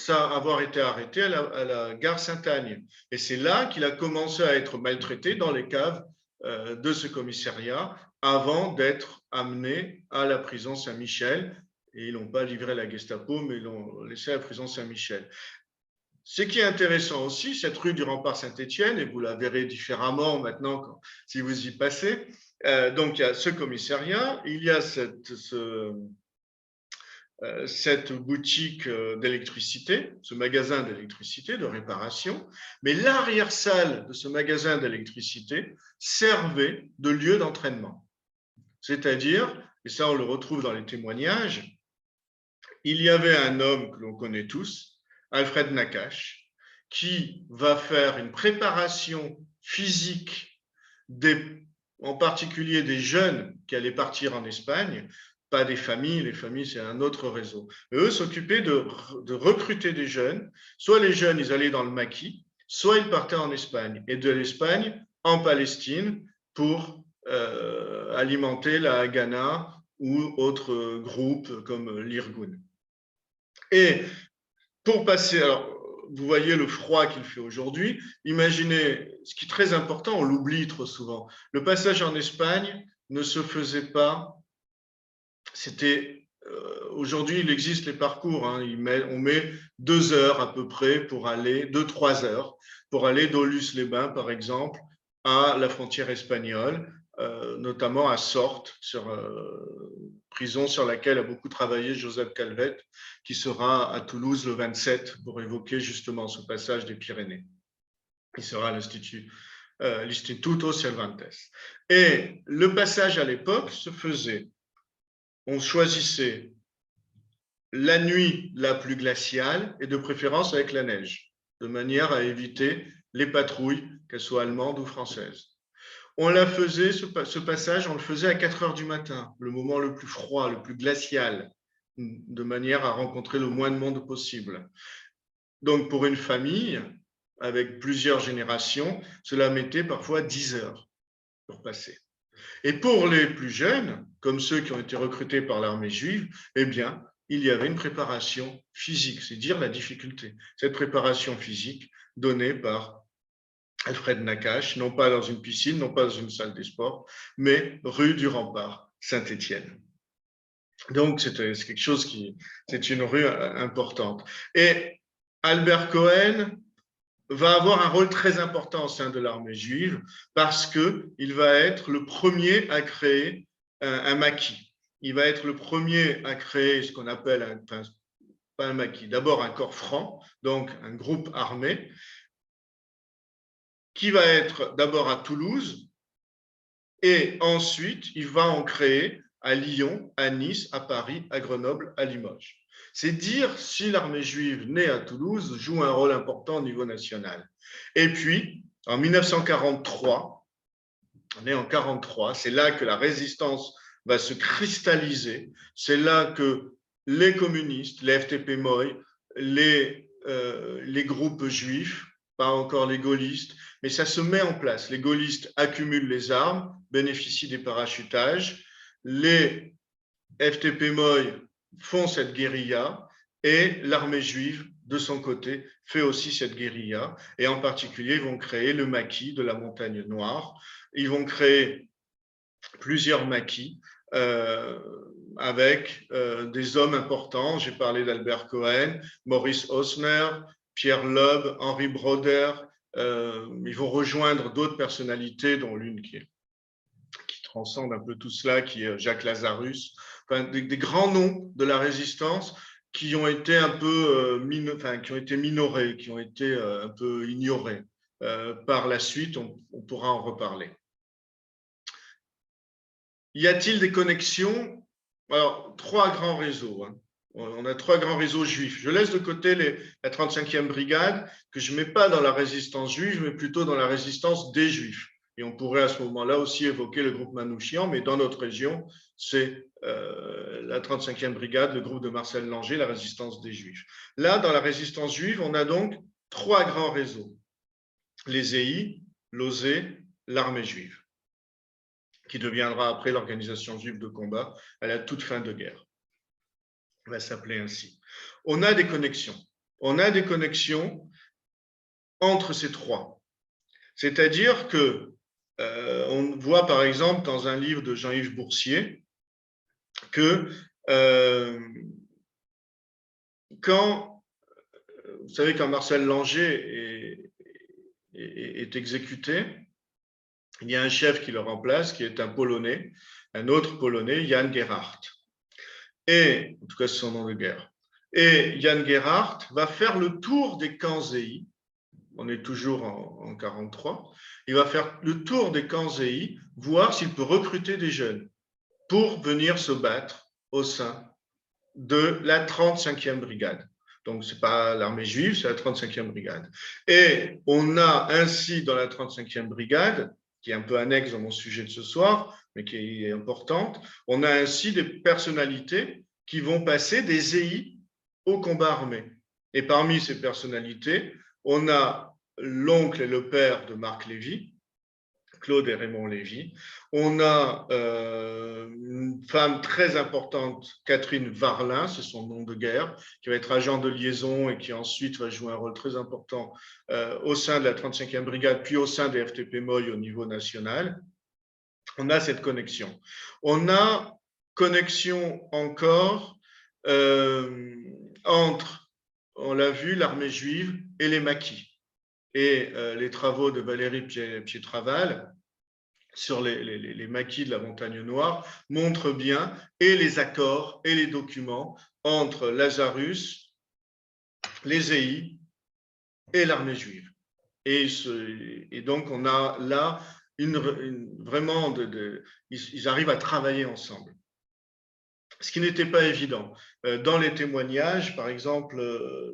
avoir été arrêté à la gare Sainte-Agne. Et c'est là qu'il a commencé à être maltraité dans les caves de ce commissariat avant d'être amené à la prison Saint-Michel. Et ils n'ont pas livré à la Gestapo, mais ils l'ont laissé à la prison Saint-Michel. Ce qui est intéressant aussi, cette rue du Rempart Saint-Étienne, et vous la verrez différemment maintenant si vous y passez, donc il y a ce commissariat, il y a cette boutique d'électricité, ce magasin d'électricité, de réparation, mais l'arrière-salle de ce magasin d'électricité servait de lieu d'entraînement. C'est-à-dire, et ça on le retrouve dans les témoignages, il y avait un homme que l'on connaît tous, Alfred Nakache, qui va faire une préparation physique, en particulier des jeunes qui allaient partir en Espagne, pas des familles, les familles c'est un autre réseau. Mais eux s'occupaient de recruter des jeunes, soit les jeunes ils allaient dans le maquis, soit ils partaient en Espagne, et de l'Espagne en Palestine pour alimenter la Haganah ou autres groupes comme l'Irgun. Et pour passer, alors vous voyez le froid qu'il fait aujourd'hui, imaginez, ce qui est très important, on l'oublie trop souvent, le passage en Espagne ne se faisait pas, aujourd'hui il existe les parcours, hein, on met 2 heures à peu près pour aller, 2-3 heures, pour aller d'Aulus-les-Bains par exemple, à la frontière espagnole, notamment à Sortes, prison sur laquelle a beaucoup travaillé Joseph Calvet, qui sera à Toulouse le 27 pour évoquer justement ce passage des Pyrénées. Il sera à l'Instituto Cervantes. Et le passage à l'époque se faisait, on choisissait la nuit la plus glaciale et de préférence avec la neige, de manière à éviter les patrouilles, qu'elles soient allemandes ou françaises. On la faisait, ce passage, on le faisait à 4 heures du matin, le moment le plus froid, le plus glacial, de manière à rencontrer le moins de monde possible. Donc, pour une famille, avec plusieurs générations, cela mettait parfois 10 heures pour passer. Et pour les plus jeunes, comme ceux qui ont été recrutés par l'armée juive, eh bien, il y avait une préparation physique, c'est dire la difficulté. Cette préparation physique donnée par Alfred Nakache, non pas dans une piscine, non pas dans une salle des sports, mais rue du Rempart, Saint-Étienne. Donc, c'est quelque chose c'est une rue importante. Et Albert Cohen va avoir un rôle très important au sein de l'armée juive parce qu'il va être le premier à créer un maquis. Il va être le premier à créer ce qu'on appelle, pas un maquis, d'abord un corps franc, donc un groupe armé, qui va être d'abord à Toulouse, et ensuite, il va en créer à Lyon, à Nice, à Paris, à Grenoble, à Limoges. C'est dire si l'armée juive née à Toulouse joue un rôle important au niveau national. Et puis, en 1943, on est en 1943, c'est là que la résistance va se cristalliser, c'est là que les communistes, les FTP-MOI, les groupes juifs, pas encore les gaullistes, mais ça se met en place. Les gaullistes accumulent les armes, bénéficient des parachutages, les FTP-MOI font cette guérilla et l'armée juive, de son côté, fait aussi cette guérilla. Et en particulier, ils vont créer le maquis de la Montagne Noire. Ils vont créer plusieurs maquis avec des hommes importants. J'ai parlé d'Albert Cohen, Maurice Hausner, Pierre Loeb, Henri Broder. Ils vont rejoindre d'autres personnalités, dont l'une qui transcende un peu tout cela, qui est Jacques Lazarus. Enfin, des grands noms de la résistance qui ont été un peu qui ont été minorés, qui ont été un peu ignorés. Par la suite, on pourra en reparler. Y a-t-il des connexions alors, trois grands réseaux. Hein. On a trois grands réseaux juifs. Je laisse de côté la 35e brigade, que je ne mets pas dans la résistance juive, mais plutôt dans la résistance des juifs. Et on pourrait à ce moment-là aussi évoquer le groupe Manouchian, mais dans notre région, c'est la 35e brigade, le groupe de Marcel Langer, la résistance des juifs. Là, dans la résistance juive, on a donc trois grands réseaux. Les EI, l'OSE, l'armée juive, qui deviendra après l'organisation juive de combat à la toute fin de guerre. Elle va s'appeler ainsi. On a des connexions. On a des connexions entre ces trois. C'est-à-dire que on voit par exemple dans un livre de Jean-Yves Boursier que quand, vous savez, quand Marcel Langer est exécuté, il y a un chef qui le remplace, qui est un Polonais, un autre Polonais, Jan Gerhardt. Et, en tout cas, c'est son nom de guerre. Et Jan Gerhardt va faire le tour des camps ZEI. On est toujours en 1943. Il va faire le tour des camps ZEI, voir s'il peut recruter des jeunes pour venir se battre au sein de la 35e brigade. Donc, ce n'est pas l'armée juive, c'est la 35e brigade. Et on a ainsi dans la 35e brigade, qui est un peu annexe dans mon sujet de ce soir, mais qui est importante, on a ainsi des personnalités qui vont passer des ZEI au combat armé. Et parmi ces personnalités, on a l'oncle et le père de Marc Lévy, Claude et Raymond Lévy. On a une femme très importante, Catherine Varlin, c'est son nom de guerre, qui va être agent de liaison et qui ensuite va jouer un rôle très important au sein de la 35e brigade, puis au sein des FTP Moy au niveau national. On a cette connexion. On a connexion encore entre, on l'a vu, l'armée juive et les maquis. Et les travaux de Valérie Pietraval sur les maquis de la Montagne Noire montrent bien et les accords et les documents entre Lazarus, les ZEI et l'armée juive. Et donc, on a là vraiment, ils arrivent à travailler ensemble. Ce qui n'était pas évident. Dans les témoignages, par exemple,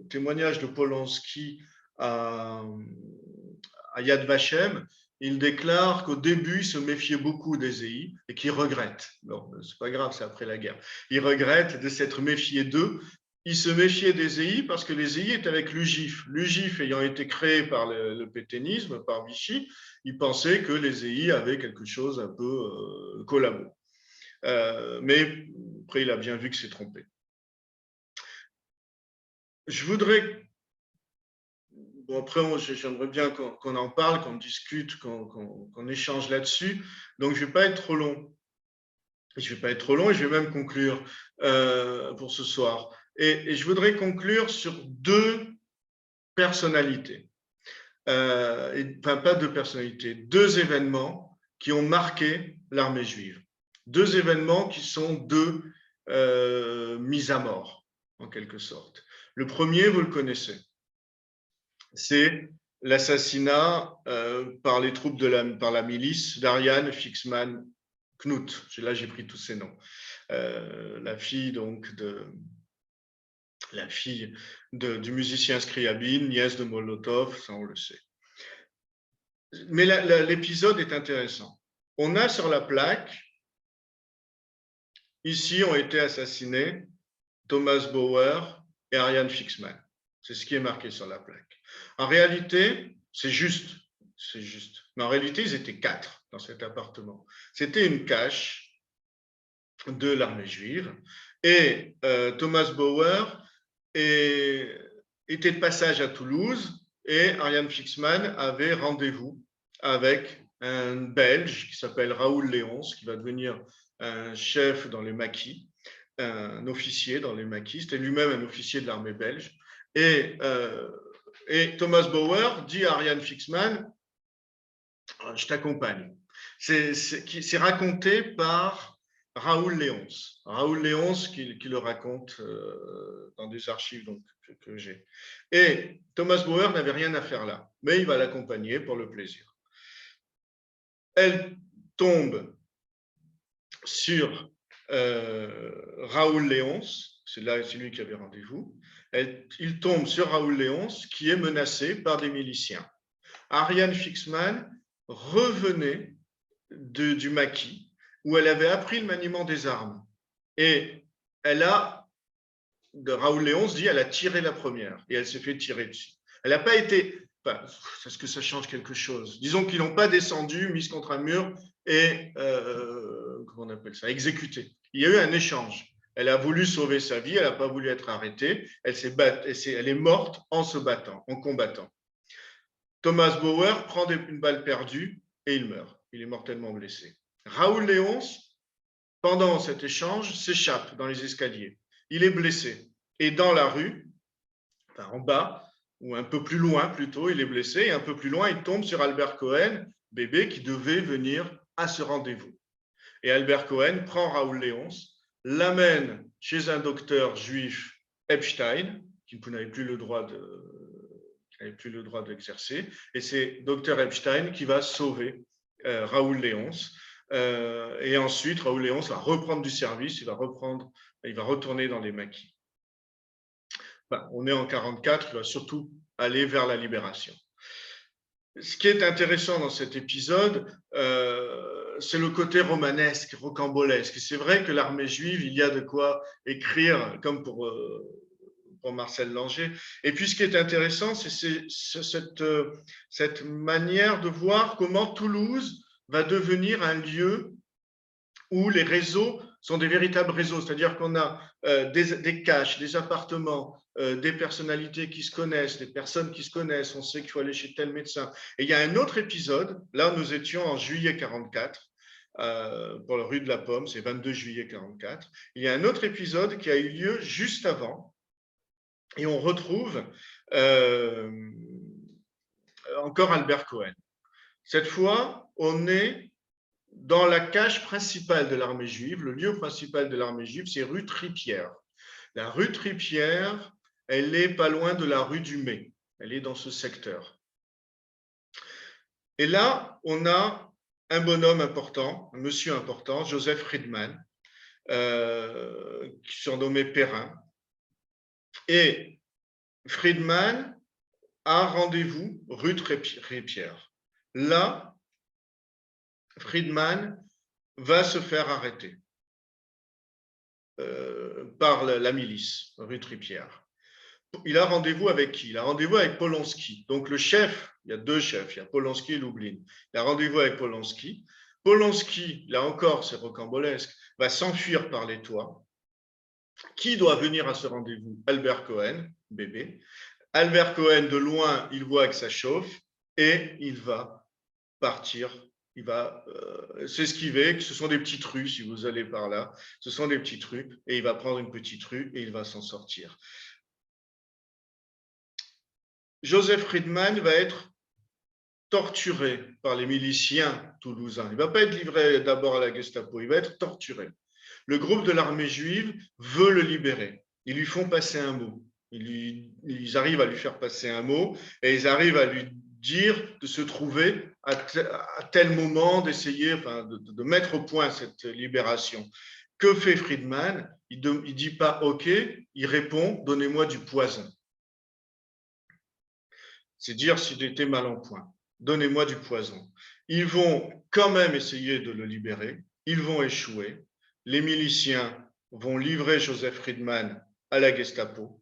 témoignage de Polonsky à Yad Vashem, il déclare qu'au début, il se méfiait beaucoup des ZEI et qu'il regrette. Bon, c'est pas grave, c'est après la guerre. Il regrette de s'être méfié d'eux. Il se méfiait des ZEI parce que les ZEI étaient avec l'UGIF. L'UGIF ayant été créé par le pétainisme, par Vichy, il pensait que les ZEI avaient quelque chose un peu collabo. Mais après, il a bien vu que c'est trompé. Je voudrais... Bon, après, j'aimerais bien qu'on en parle, qu'on discute, qu'on échange là-dessus. Donc, je ne vais pas être trop long. Je ne vais pas être trop long et je vais même conclure pour ce soir. Et je voudrais conclure sur deux personnalités. Enfin, pas deux personnalités, deux événements qui ont marqué l'armée juive. Deux événements qui sont deux mises à mort, en quelque sorte. Le premier, vous le connaissez. C'est l'assassinat par les troupes par la milice d'Ariane Fixman Knut. Là, j'ai pris tous ces noms. La fille donc du musicien Scriabine, nièce de Molotov, ça on le sait. Mais l'épisode est intéressant. On a sur la plaque, ici ont été assassinés Thomas Bauer et Ariane Fixman. C'est ce qui est marqué sur la plaque. En réalité, c'est juste. Mais en réalité, ils étaient 4 dans cet appartement. C'était une cache de l'armée juive. Et Thomas Bauer était de passage à Toulouse et Ariane Fixman avait rendez-vous avec un Belge qui s'appelle Raoul Léonce, qui va devenir un chef dans les maquis, un officier dans les maquis. C'était lui-même un officier de l'armée belge. Et Thomas Bauer dit à Ariane Fixman, je t'accompagne. C'est raconté par Raoul Léonce. Raoul Léonce qui le raconte dans des archives donc, que j'ai. Et Thomas Bauer n'avait rien à faire là, mais il va l'accompagner pour le plaisir. Elle tombe sur Raoul Léonce, c'est lui qui avait rendez-vous, il tombe sur Raoul Léonce qui est menacé par des miliciens. Ariane Fixman revenait du maquis où elle avait appris le maniement des armes. Et Raoul Léonce dit, elle a tiré la première et elle s'est fait tirer dessus. Elle n'a pas été, est-ce que ça change quelque chose? Disons qu'ils n'ont pas descendu, mis contre un mur et, comment on appelle ça, exécuté. Il y a eu un échange. Elle a voulu sauver sa vie, elle n'a pas voulu être arrêtée, elle est morte en se battant, en combattant. Thomas Bauer prend une balle perdue et il meurt. Il est mortellement blessé. Raoul Léonce, pendant cet échange, s'échappe dans les escaliers. Il est blessé. Et dans la rue, enfin en bas, ou un peu plus loin plutôt, il est blessé. Et un peu plus loin, il tombe sur Albert Cohen, bébé, qui devait venir à ce rendez-vous. Et Albert Cohen prend Raoul Léonce, l'amène chez un docteur juif, Epstein, qui n'avait plus le droit d'exercer. Et c'est docteur Epstein qui va sauver Raoul Léonce. Et ensuite, Raoul Léonce va reprendre du service, il va retourner dans les maquis. On est en 1944, il va surtout aller vers la libération. Ce qui est intéressant dans cet épisode, c'est le côté romanesque, rocambolesque. C'est vrai que l'armée juive, il y a de quoi écrire, comme pour Marcel Langer. Et puis, ce qui est intéressant, c'est cette manière de voir comment Toulouse va devenir un lieu où les réseaux sont des véritables réseaux, c'est-à-dire qu'on a des caches, des appartements, des personnalités qui se connaissent, des personnes qui se connaissent, on sait qu'il faut aller chez tel médecin. Et il y a un autre épisode, là nous étions en juillet 1944, pour la rue de la Pomme, c'est 22 juillet 1944. Il y a un autre épisode qui a eu lieu juste avant, et on retrouve encore Albert Cohen. Cette fois, on est dans la cache principale de l'armée juive. Le lieu principal de l'armée juive, c'est rue Tripierre. La rue Tripierre, elle est pas loin de la rue du Mai. Elle est dans ce secteur. Et là, on a un bonhomme important, un monsieur important, Joseph Friedman, surnommé Perrin. Et Friedman a rendez-vous rue Tripierre. Là, Friedman va se faire arrêter par la milice, rue Tripierre. Il a rendez-vous avec qui? Il a rendez-vous avec Polonsky. Donc le chef, il y a deux chefs, il y a Polonsky et Lublin. Il a rendez-vous avec Polonsky. Polonsky, là encore, c'est rocambolesque, va s'enfuir par les toits. Qui doit venir à ce rendez-vous? Albert Cohen, bébé. Albert Cohen, de loin, il voit que ça chauffe et il va partir. Il va s'esquiver, ce sont des petites rues, si vous allez par là, ce sont des petites rues, et il va prendre une petite rue et il va s'en sortir. Joseph Friedman va être torturé par les miliciens toulousains. Il ne va pas être livré d'abord à la Gestapo, il va être torturé. Le groupe de l'armée juive veut le libérer. Ils lui font passer un mot. Ils arrivent à lui faire passer un mot et ils arrivent à lui dire de se trouver à tel moment, d'essayer, de mettre au point cette libération. Que fait Friedman? Il ne dit pas OK, il répond « donnez-moi du poison ». C'est dire s'il était mal en point. Donnez-moi du poison. Ils vont quand même essayer de le libérer. Ils vont échouer. Les miliciens vont livrer Joseph Friedman à la Gestapo.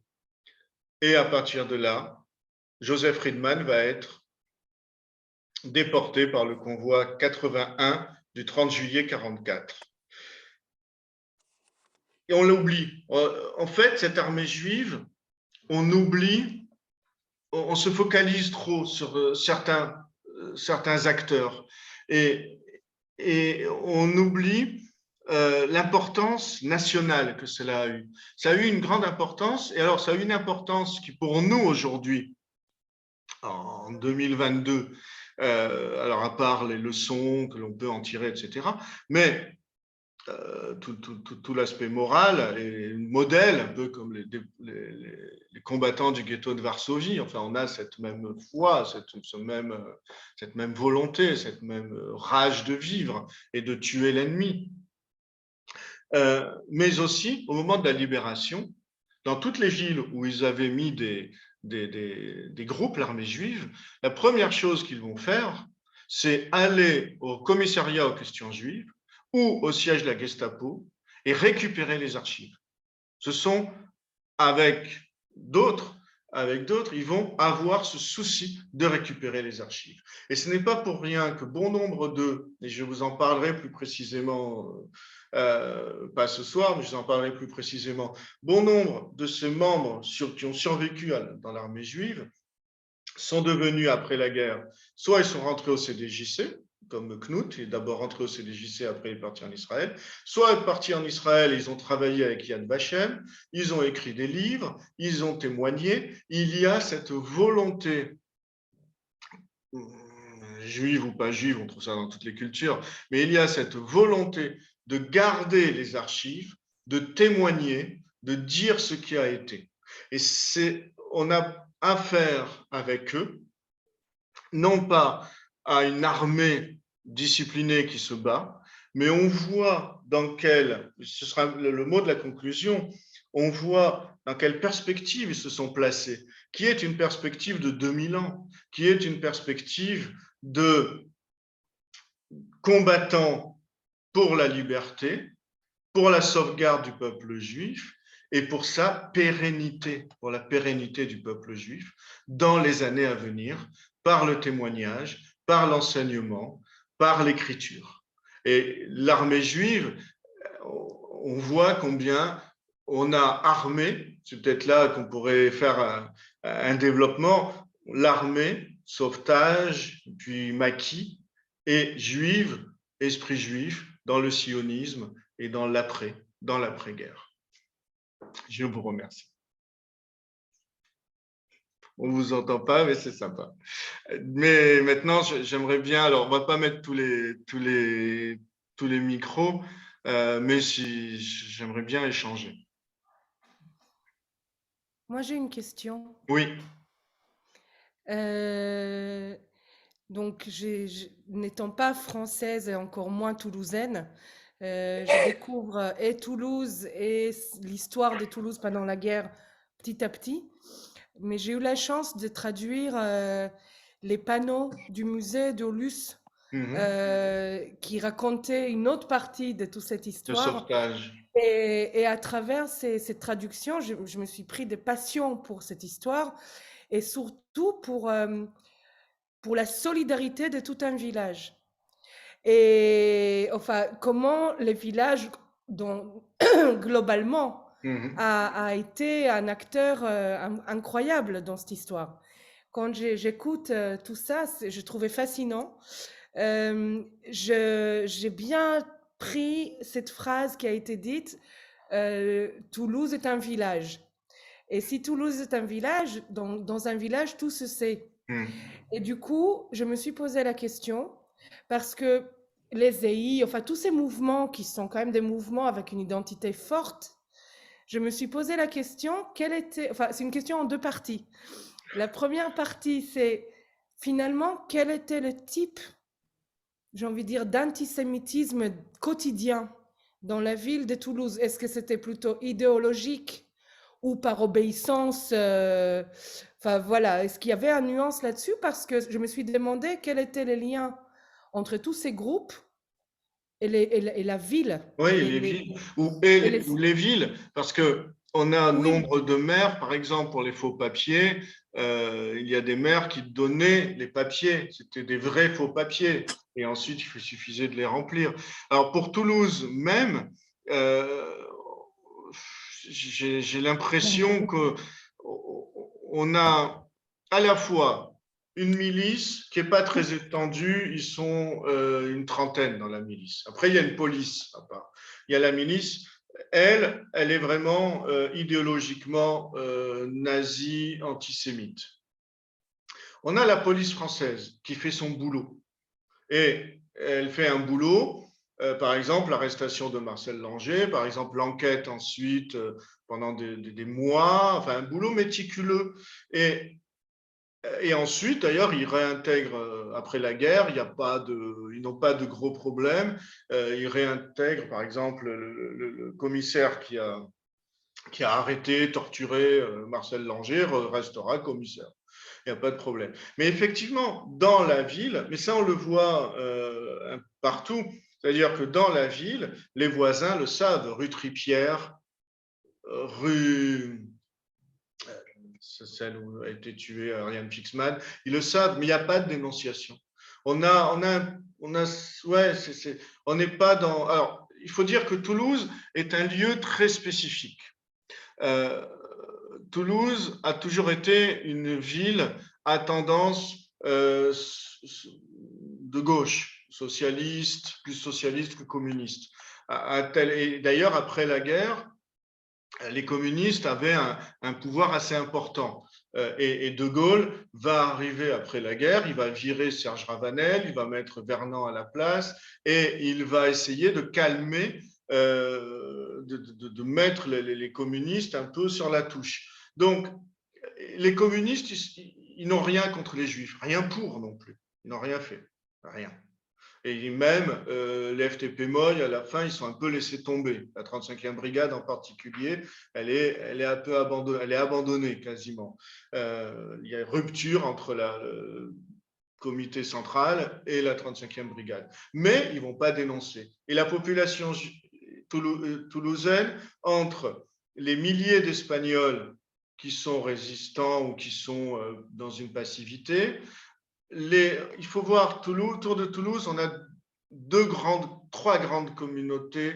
Et à partir de là, Joseph Friedman va être déporté par le convoi 81 du 30 juillet 1944. Et on l'oublie. En fait, cette armée juive, on oublie, on se focalise trop sur certains acteurs et on oublie l'importance nationale que cela a eu. Ça a eu une grande importance, et alors ça a eu une importance qui pour nous aujourd'hui, en 2022, alors à part les leçons que l'on peut en tirer, etc., mais tout l'aspect moral et modèle, un peu comme les combattants du ghetto de Varsovie. Enfin, on a cette même foi, cette même volonté, cette même rage de vivre et de tuer l'ennemi. mais aussi au moment de la libération, dans toutes les villes où ils avaient mis des groupes, l'armée juive, la première chose qu'ils vont faire, c'est aller au commissariat aux questions juives ou au siège de la Gestapo et récupérer les archives. Ce sont avec d'autres, ils vont avoir ce souci de récupérer les archives. Et ce n'est pas pour rien que bon nombre d'eux, et je vous en parlerai plus précisément, pas ce soir, mais je vous en parlerai plus précisément, bon nombre de ces membres qui ont survécu dans l'armée juive sont devenus, après la guerre, soit ils sont rentrés au CDJC, comme Knut, il est d'abord rentré au CDJC, après il est parti en Israël, soit partis en Israël, ils ont travaillé avec Yad Vashem, ils ont écrit des livres, ils ont témoigné. Il y a cette volonté, juive ou pas juive, on trouve ça dans toutes les cultures, mais il y a cette volonté de garder les archives, de témoigner, de dire ce qui a été. Et on a affaire avec eux, non pas à une armée disciplinée qui se bat, mais on voit dans quelle, ce sera le mot de la conclusion, on voit dans quelle perspective ils se sont placés, qui est une perspective de 2000 ans, qui est une perspective de combattants pour la liberté, pour la sauvegarde du peuple juif et pour sa pérennité, pour la pérennité du peuple juif dans les années à venir, par le témoignage, par l'enseignement, par l'écriture. Et l'armée juive, on voit combien on a armé, c'est peut-être là qu'on pourrait faire un développement, l'armée, sauvetage, puis maquis, et juive, esprit juif, dans le sionisme et dans l'après-guerre. Je vous remercie. On ne vous entend pas, mais c'est sympa. Mais maintenant, j'aimerais bien, alors on ne va pas mettre tous les micros, mais si, j'aimerais bien échanger. Moi, j'ai une question. Oui. Donc, n'étant pas française et encore moins toulousaine, je découvre et Toulouse et l'histoire de Toulouse pendant la guerre petit à petit. Mais j'ai eu la chance de traduire les panneaux du musée d'Aulus qui racontaient une autre partie de toute cette Le histoire. sauvetage. Et à travers cette traduction, je me suis pris de passion pour cette histoire et surtout pour la solidarité de tout un village. Et enfin, comment le village, globalement, a été un acteur incroyable dans cette histoire. Quand j'écoute tout ça, je trouvais fascinant. J'ai bien pris cette phrase qui a été dite, Toulouse est un village. Et si Toulouse est un village, dans un village, tout se sait. Et du coup, je me suis posé la question, parce que les EI, enfin tous ces mouvements qui sont quand même des mouvements avec une identité forte, je me suis posé la question, c'est une question en deux parties. La première partie, c'est finalement, quel était le type, j'ai envie de dire, d'antisémitisme quotidien dans la ville de Toulouse? Est-ce que c'était plutôt idéologique ou par obéissance? Enfin voilà, est-ce qu'il y avait une nuance là-dessus? Parce que je me suis demandé quels étaient les liens entre tous ces groupes et la ville. Oui, les villes, ou les villes, parce qu'on a un nombre de maires, par exemple, pour les faux papiers, il y a des maires qui donnaient les papiers, c'était des vrais faux papiers, et ensuite il suffisait de les remplir. Alors pour Toulouse même, j'ai l'impression qu'on a à la fois une milice qui n'est pas très étendue, ils sont une trentaine dans la milice. Après, il y a une police à part. Il y a la milice, elle est vraiment idéologiquement nazie, antisémite. On a la police française qui fait son boulot. Et elle fait un boulot, par exemple, l'arrestation de Marcel Langer, par exemple, l'enquête ensuite pendant des mois, enfin un boulot méticuleux. Et Et ensuite, d'ailleurs, ils réintègrent, après la guerre, ils n'ont pas de gros problèmes. Ils réintègrent, par exemple, le commissaire qui a arrêté, torturé Marcel Langer restera commissaire. Il n'y a pas de problème. Mais effectivement, dans la ville, mais ça on le voit partout, c'est-à-dire que dans la ville, les voisins le savent, rue Tripière, rue, celle où a été tué Ariane Fixman, ils le savent, mais il n'y a pas de dénonciation. On n'est pas dans. Alors, il faut dire que Toulouse est un lieu très spécifique. Toulouse a toujours été une ville à tendance de gauche, socialiste, plus socialiste que communiste. Et d'ailleurs, après la guerre, les communistes avaient un pouvoir assez important. Et De Gaulle va arriver après la guerre, il va virer Serge Ravanel, il va mettre Vernant à la place, et il va essayer de calmer, de mettre les communistes un peu sur la touche. Donc, les communistes, ils n'ont rien contre les juifs, rien pour non plus. Ils n'ont rien fait, rien. Et même les FTP Moy, à la fin, ils sont un peu laissés tomber. La 35e brigade en particulier, elle est un peu abandonnée, elle est abandonnée quasiment. Il y a rupture entre le comité central et la 35e brigade. Mais ils ne vont pas dénoncer. Et la population toulousaine, entre les milliers d'Espagnols qui sont résistants ou qui sont dans une passivité, il faut voir autour de Toulouse, on a trois grandes communautés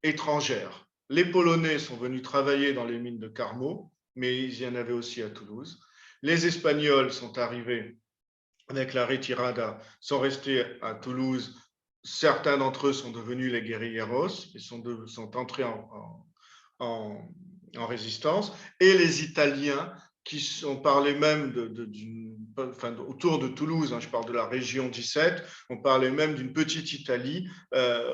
étrangères. Les Polonais sont venus travailler dans les mines de Carmaux, mais il y en avait aussi à Toulouse. Les Espagnols sont arrivés avec la retirada, sont restés à Toulouse. Certains d'entre eux sont devenus les guerrilleros et sont entrés en résistance. Et les Italiens qui ont parlé même autour de Toulouse, je parle de la région 17, on parlait même d'une petite Italie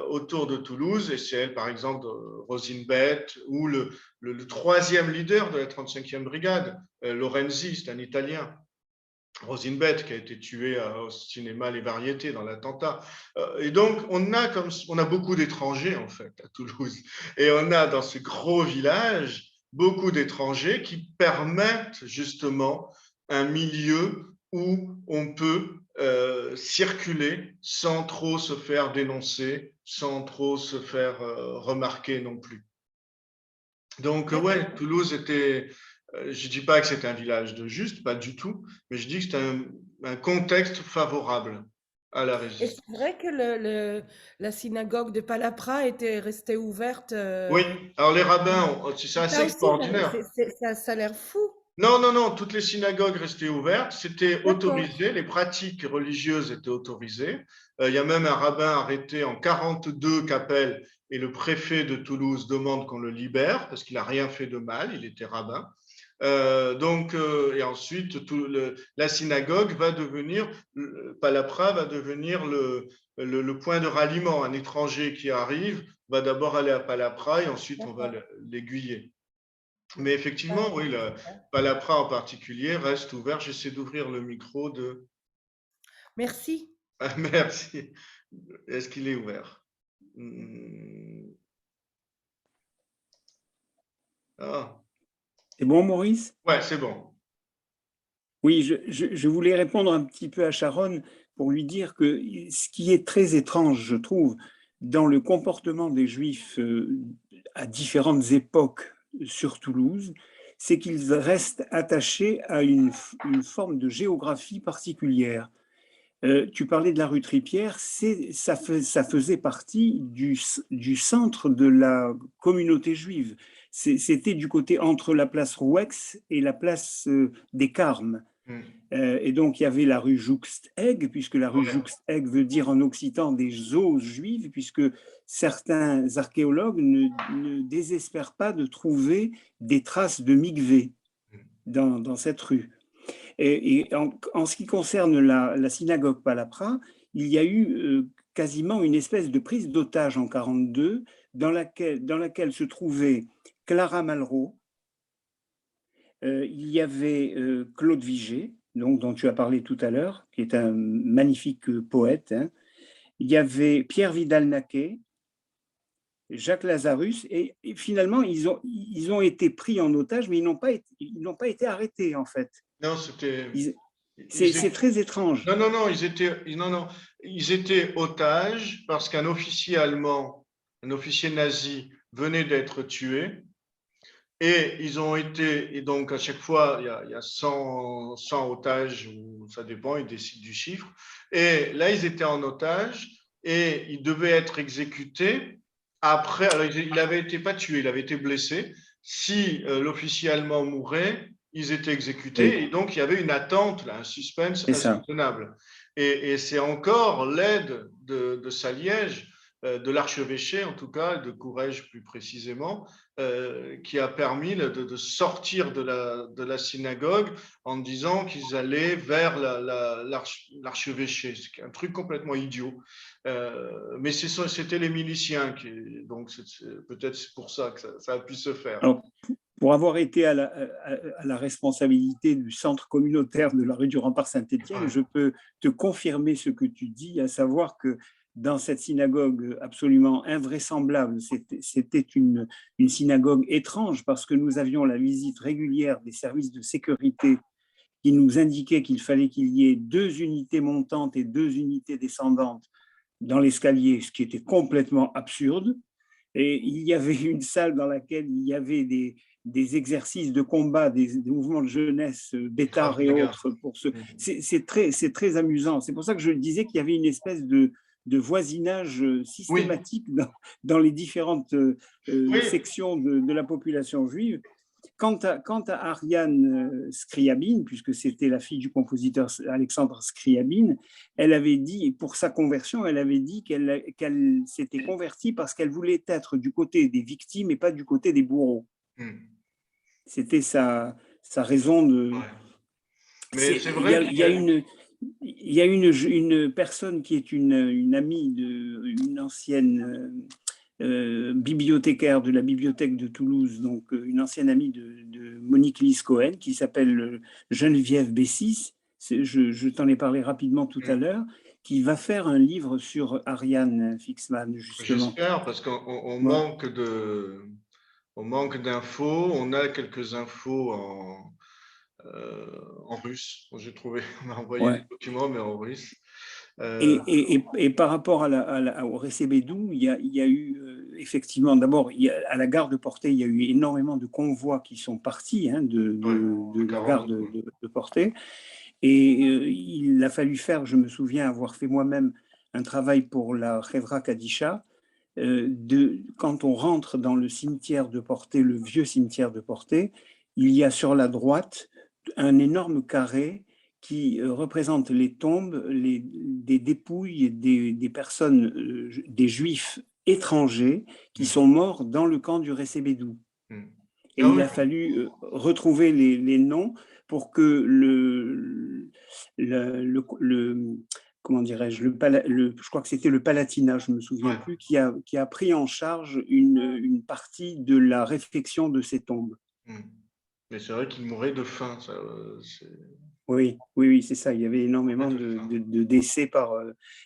autour de Toulouse, et c'est elle, par exemple, Rosinbet, ou le troisième leader de la 35e brigade, Lorenzi, c'est un Italien. Rosinbet, qui a été tué au cinéma Les Variétés dans l'attentat. Et donc, on a beaucoup d'étrangers, en fait, à Toulouse. Et on a dans ce gros village beaucoup d'étrangers qui permettent justement un milieu où on peut circuler sans trop se faire dénoncer, sans trop se faire remarquer non plus. Donc, ouais, Toulouse était... Je ne dis pas que c'est un village de juste, pas du tout, mais je dis que c'est un contexte favorable à la Et résistance. c'est vrai que la synagogue de Palapra était restée ouverte. Oui, alors les rabbins, c'est assez Ça aussi, extraordinaire. ça a l'air fou. Non, non, non, toutes les synagogues restaient ouvertes, c'était D'accord. autorisé, les pratiques religieuses étaient autorisées. Il y a même un rabbin arrêté en 42 capelles et le préfet de Toulouse demande qu'on le libère parce qu'il n'a rien fait de mal, il était rabbin. Et ensuite, la synagogue va devenir, Palapra va devenir le point de ralliement. Un étranger qui arrive va d'abord aller à Palapra et ensuite on va l'aiguiller. Mais effectivement, oui, Palapra en particulier reste ouvert. J'essaie d'ouvrir le micro de... Merci. Ah, merci. Est-ce qu'il est ouvert? Ah. C'est bon, Maurice? Ouais, c'est bon. Oui, je voulais répondre un petit peu à Sharon pour lui dire que ce qui est très étrange, je trouve, dans le comportement des Juifs à différentes époques sur Toulouse, c'est qu'ils restent attachés à une forme de géographie particulière. Tu parlais de la rue Tripière, ça faisait partie du centre de la communauté juive. C'était du côté entre la place Rouex et la place des Carmes. Et donc, il y avait la rue Jouxte-Aigues, puisque la rue Jouxte-Aigues veut dire en occitan des os juives, puisque certains archéologues ne désespèrent pas de trouver des traces de mikvé dans cette rue. Et en ce qui concerne la synagogue Palapra, il y a eu quasiment une espèce de prise d'otage en 1942 dans laquelle se trouvait Clara Malraux, il y avait Claude Vigée, donc, dont tu as parlé tout à l'heure, qui est un magnifique poète. Hein. Il y avait Pierre Vidal-Naquet, Jacques Lazarus, et finalement, ils ont été pris en otage, mais ils n'ont pas été arrêtés, en fait. Non, c'était. C'est très étrange. Non, ils étaient otages parce qu'un officier allemand, un officier nazi, venait d'être tué. Et ils ont été, et donc à chaque fois, il y a 100 otages, ou ça dépend, ils décident du chiffre. Et là, ils étaient en otage et ils devaient être exécutés. Après, alors, il n'avait été pas tué, il avait été blessé. Si l'officier allemand mourait, ils étaient exécutés. Oui. Et donc, il y avait une attente, là, un suspense ça. insoutenable. Et c'est encore l'aide de Saliège, de l'archevêché en tout cas, de Courrèges plus précisément, qui a permis de sortir de la synagogue en disant qu'ils allaient vers l'archevêché. C'est un truc complètement idiot. Mais c'était les miliciens, donc peut-être c'est pour ça que ça a pu se faire. Alors, pour avoir été à la responsabilité du centre communautaire de la rue du Rempart Saint-Étienne, ouais. Je peux te confirmer ce que tu dis, à savoir que dans cette synagogue absolument invraisemblable, c'était une synagogue étrange parce que nous avions la visite régulière des services de sécurité qui nous indiquaient qu'il fallait qu'il y ait 2 unités montantes et 2 unités descendantes dans l'escalier, ce qui était complètement absurde. Et il y avait une salle dans laquelle il y avait des exercices de combat, des mouvements de jeunesse, bêtards et autres. C'est très amusant. C'est pour ça que je disais qu'il y avait une espèce de voisinage systématique dans les différentes sections de la population juive. Quant à Ariane Scriabine, puisque c'était la fille du compositeur Alexandre Scriabine, elle avait dit, pour sa conversion, elle avait dit qu'elle s'était convertie parce qu'elle voulait être du côté des victimes et pas du côté des bourreaux. C'était sa raison de... Ouais. Mais c'est vrai il y a une personne qui est une amie, une ancienne... bibliothécaire de la bibliothèque de Toulouse, donc une ancienne amie de Monique Lise Cohen, qui s'appelle Geneviève Bessis, je t'en ai parlé rapidement tout à l'heure, qui va faire un livre sur Ariane Fixman, justement. J'espère, parce qu'on manque d'infos, on a quelques infos en russe, j'ai trouvé, on m'a envoyé des documents, mais en russe. Et par rapport au Recebedou, il y a eu effectivement, d'abord, à la gare de Portée, il y a eu énormément de convois qui sont partis de la gare de Portée. Et il a fallu faire, je me souviens avoir fait moi-même un travail pour la Chevra Kadisha, quand on rentre dans le cimetière de Portée, le vieux cimetière de Portée, il y a sur la droite un énorme carré qui représente les tombes, des dépouilles des personnes, des juifs étrangers qui sont morts dans le camp du Recebedou. Et il a fallu retrouver les noms pour que comment dirais-je, je crois que c'était le Palatinat, je ne me souviens plus, qui a pris en charge une partie de la réfection de ces tombes. Mais c'est vrai qu'ils mouraient de faim, ça. Oui, c'est ça. Il y avait énormément de décès par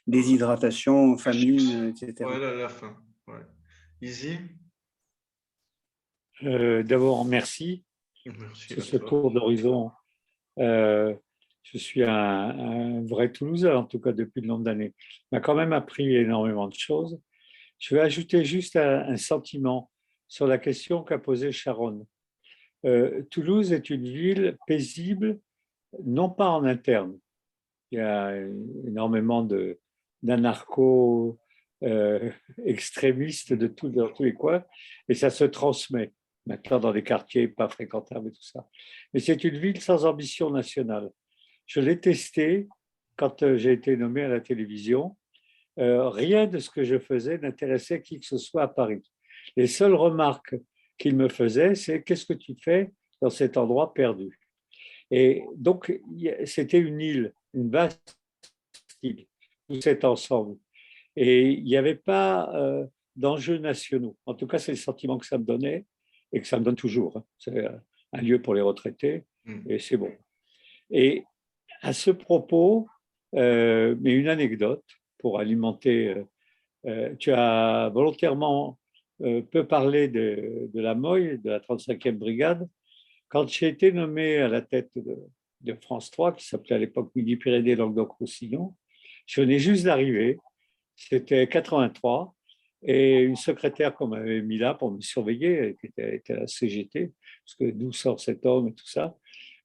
déshydratation, famine, etc. Voilà, la faim. Ouais. Izzy ? D'abord, merci. Merci ce tour d'horizon. Je suis un vrai Toulousain, en tout cas depuis de longues années. M'a quand même appris énormément de choses. Je vais ajouter juste un sentiment sur la question qu'a posée Sharon. Toulouse est une ville paisible, non pas en interne. Il y a énormément d'anarcho-extrémistes dans tous les coins, et ça se transmet maintenant dans des quartiers pas fréquentables et tout ça. Mais c'est une ville sans ambition nationale. Je l'ai testé quand j'ai été nommé à la télévision. Rien de ce que je faisais n'intéressait qui que ce soit à Paris. Les seules remarques qu'il me faisait, c'est « qu'est-ce que tu fais dans cet endroit perdu ?» Et donc, c'était une île, une vaste île, tout cet ensemble. Et il n'y avait pas d'enjeux nationaux. En tout cas, c'est le sentiment que ça me donnait et que ça me donne toujours. C'est un lieu pour les retraités et c'est bon. Et À ce propos, mais une anecdote pour alimenter. Tu as volontairement peu parlé de la MOI, de la 35e brigade. Quand j'ai été nommé à la tête de France 3, qui s'appelait à l'époque Midi-Pyrénées Languedoc-Roussillon, je venais juste d'arriver, c'était 83, et une secrétaire qu'on m'avait mis là pour me surveiller, qui était à la CGT, parce que d'où sort cet homme et tout ça,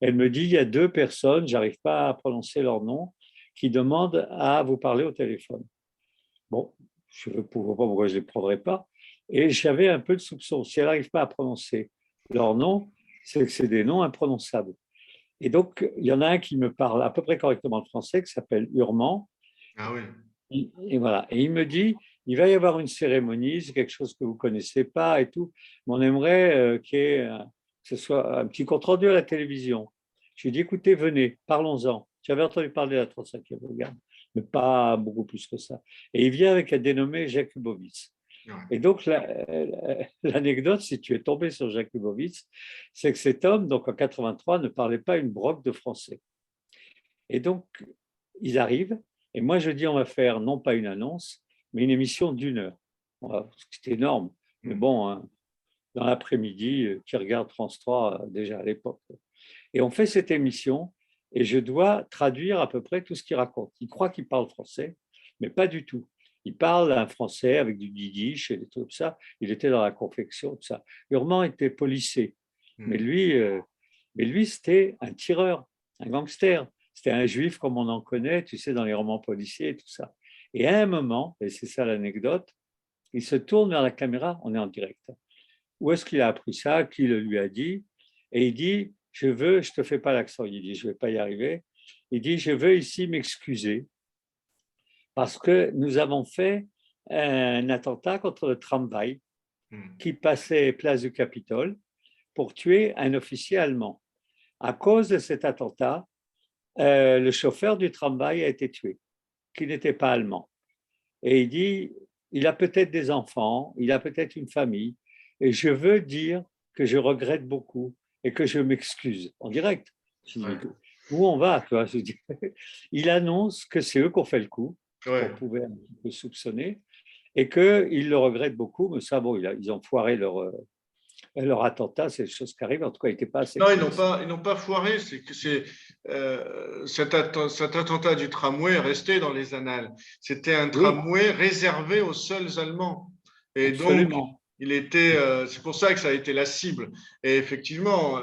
elle me dit, il y a 2 personnes, j'arrive pas à prononcer leur nom, qui demandent à vous parler au téléphone. Bon, je ne vois pas pourquoi je ne les prendrais pas. Et j'avais un peu de soupçon. Si elle n'arrive pas à prononcer leur nom, c'est que c'est des noms imprononçables. Et donc, il y en a un qui me parle à peu près correctement le français, qui s'appelle Urmand. Ah oui. Et voilà. Et il me dit, il va y avoir une cérémonie, c'est quelque chose que vous ne connaissez pas et tout. Mais on aimerait que ce soit un petit compte-rendu à la télévision. Je lui ai dit, écoutez, venez, parlons-en. J'avais entendu parler de la 35e brigade, mais pas beaucoup plus que ça. Et il vient avec un dénommé Jakubowicz. Ouais. Et donc, l'anecdote, si tu es tombé sur Jakubowicz, c'est que cet homme, donc en 83, ne parlait pas une broque de français. Et donc, ils arrivent, et moi je dis, on va faire non pas une annonce, mais une émission d'1 heure. C'est énorme, mais bon, hein, dans l'après-midi, qui regarde France 3 déjà à l'époque. Et on fait cette émission, et je dois traduire à peu près tout ce qu'il raconte. Il croit qu'il parle français, mais pas du tout. Il parle un français avec du yiddish et des trucs comme ça. Il était dans la confection, tout ça. Urmand était policier, mais lui, c'était un tireur, un gangster. C'était un juif comme on en connaît, tu sais, dans les romans policiers et tout ça. Et à un moment, et c'est ça l'anecdote, il se tourne vers la caméra, on est en direct. Où est-ce qu'il a appris ça? Qui le lui a dit? Et il dit, je ne te fais pas l'accent, il dit, je ne vais pas y arriver. Il dit, je veux ici m'excuser parce que nous avons fait un attentat contre le tramway qui passait place du Capitole pour tuer un officier allemand. À cause de cet attentat, le chauffeur du tramway a été tué, qui n'était pas allemand. Et il dit, il a peut-être des enfants, il a peut-être une famille, et je veux dire que je regrette beaucoup et que je m'excuse en direct. Ouais. Où on va, toi? Il annonce que c'est eux qui ont fait le coup, Ouais. qu'on pouvait un petit peu soupçonner, et qu'ils le regrettent beaucoup, mais ça, bon, ils ont foiré leur attentat, c'est des choses qui arrivent, en tout cas, il n'était pas assez. Non, ils n'ont pas foiré. C'est que cet attentat du tramway est resté dans les annales. C'était un tramway réservé aux seuls Allemands. Et Absolument. donc, c'est pour ça que ça a été la cible. Et effectivement,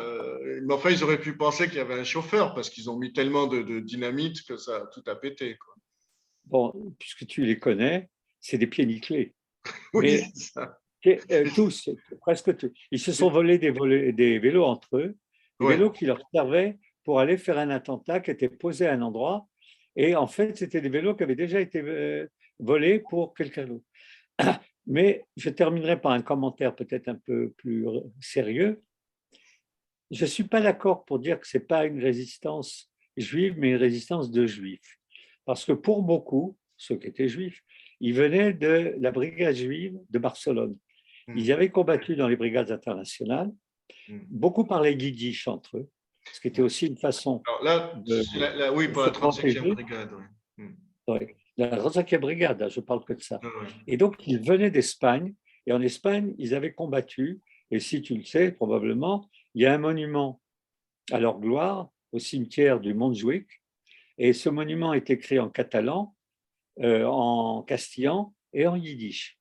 mais enfin, ils auraient pu penser qu'il y avait un chauffeur parce qu'ils ont mis tellement de dynamite que ça tout a pété, quoi. Bon, puisque tu les connais, c'est des pieds nickelés. Oui, Mais c'est ça. tous, presque tous. Ils se sont volés des vélos entre eux, des vélos qui leur servaient pour aller faire un attentat qui était posé à un endroit. Et en fait, c'était des vélos qui avaient déjà été volés pour quelqu'un d'autre. Mais je terminerai par un commentaire peut-être un peu plus sérieux. Je ne suis pas d'accord pour dire que ce n'est pas une résistance juive, mais une résistance de juifs. Parce que pour beaucoup, ceux qui étaient juifs, ils venaient de la brigade juive de Barcelone. Ils avaient combattu dans les brigades internationales. Beaucoup parlaient yiddish entre eux, ce qui était aussi une façon. Alors là, oui, pour la 35e brigade. Oui. La 35e brigade, je ne parle que de ça. Et donc, ils venaient d'Espagne, et en Espagne, ils avaient combattu, et si tu le sais, probablement, il y a un monument à leur gloire au cimetière du Montjuïc, et ce monument est écrit en catalan, en castillan et en yiddish.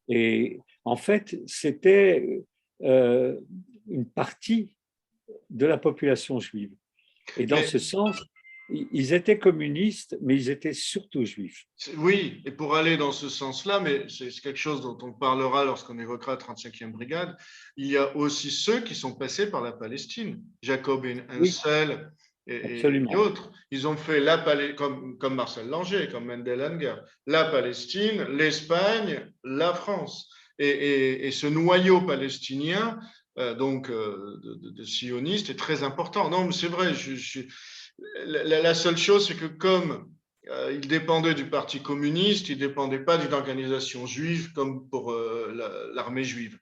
Et en fait, c'était une partie de la population juive. Et dans ce sens, ils étaient communistes, mais ils étaient surtout juifs. Oui, et pour aller dans ce sens-là, mais c'est quelque chose dont on parlera lorsqu'on évoquera la 35e brigade, il y a aussi ceux qui sont passés par la Palestine. Jacob Hensel et d'autres. Ils ont fait comme Marcel Langer, comme Mendel Unger, la Palestine, l'Espagne, la France. Et ce noyau palestinien, de sionistes, est très important. Non, mais c'est vrai, la seule chose, c'est que comme il dépendait du Parti communiste, il ne dépendait pas d'une organisation juive comme pour l'armée juive.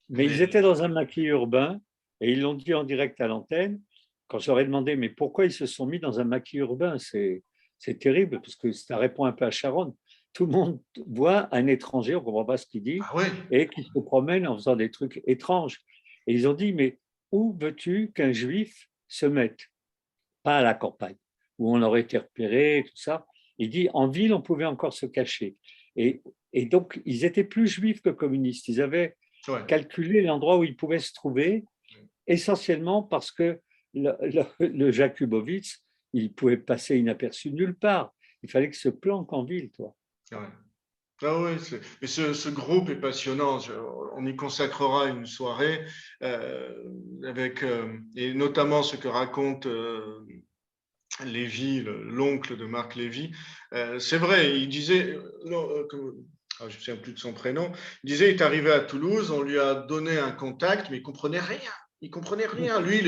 Mais ils étaient dans un maquis urbain et ils l'ont dit en direct à l'antenne. quand je leur ai demandé, mais pourquoi ils se sont mis dans un maquis urbain, c'est terrible, parce que ça répond un peu à Sharon. Tout le monde voit un étranger, on ne comprend pas ce qu'il dit, Ah oui, et qui se promène en faisant des trucs étranges. Et ils ont dit, mais où veux-tu qu'un juif se mette? Pas à la campagne, où on aurait été repéré, tout ça. Il dit, en ville, on pouvait encore se cacher. Et donc, ils étaient plus juifs que communistes. Ils avaient ouais. calculé l'endroit où ils pouvaient se trouver, essentiellement parce que le Jakubowicz, il pouvait passer inaperçu nulle part. Il fallait qu'il se planque en ville, toi. Ouais. Ah oui, mais ce groupe est passionnant. On y consacrera une soirée avec, et notamment ce que raconte Lévy, l'oncle de Marc Lévy. C'est vrai, il disait, je ne me souviens plus de son prénom, il disait, il est arrivé à Toulouse, on lui a donné un contact, mais il ne comprenait rien. Il comprenait rien. Lui,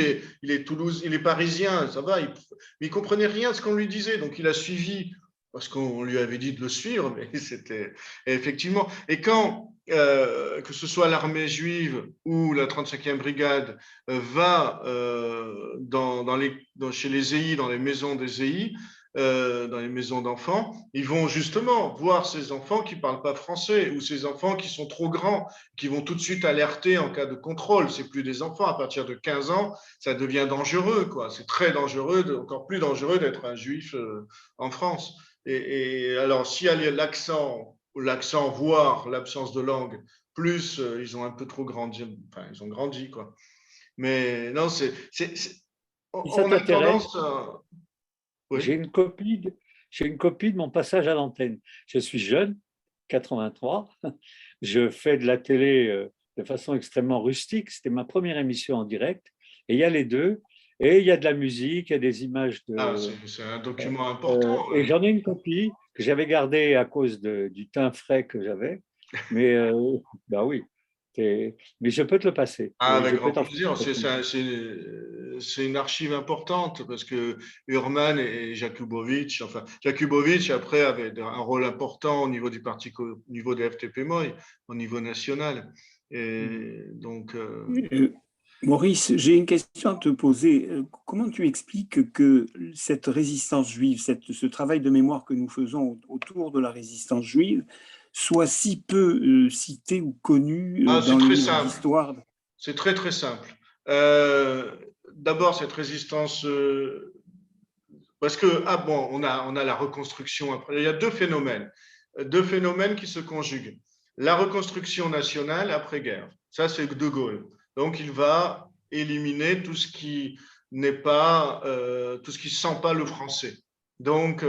il est Toulouse, il est parisien, ça va, mais il comprenait rien de ce qu'on lui disait. Donc, il a suivi parce qu'on lui avait dit de le suivre, mais c'était effectivement. Et quand, que ce soit l'armée juive ou la 35e brigade, va chez les EI, dans les maisons des EI, dans les maisons d'enfants, ils vont justement voir ces enfants qui ne parlent pas français ou ces enfants qui sont trop grands, qui vont tout de suite alerter en cas de contrôle. Ce n'est plus des enfants. À partir de 15 ans, ça devient dangereux, quoi. C'est très dangereux, encore plus dangereux d'être un juif en France. Et alors, s'il y a l'accent, voire l'absence de langue, plus ils ont un peu trop grandi, enfin, ils ont grandi, quoi. Mais non, Si ça on a t'intéresse, tendance à… Oui. j'ai une copie de mon passage à l'antenne. Je suis jeune, 83. Je fais de la télé de façon extrêmement rustique. C'était ma première émission en direct. Et il y a les deux. Et il y a de la musique, il y a des images Ah, de… c'est un document important. et j'en ai une copie que j'avais gardée à cause du teint frais que j'avais. Mais bah oui, mais je peux te le passer. Ah, Et avec je peux grand t'en faire plaisir. une copie. C'est une archive importante parce que Urman et Jakubowicz, enfin, Jakubowicz après avait un rôle important au niveau du parti, au niveau des FTP-MOI, au niveau national. Et donc, Maurice, j'ai une question à te poser. Comment tu expliques que cette résistance juive, ce travail de mémoire que nous faisons autour de la résistance juive, soit si peu cité ou connu c'est dans les très livres simple. d'histoire? C'est très, très simple. D'abord, cette résistance, parce que, on a la reconstruction après. Il y a deux phénomènes qui se conjuguent. La reconstruction nationale après-guerre, ça c'est De Gaulle. Donc, il va éliminer tout ce qui n'est pas, tout ce qui ne sent pas le français. Donc,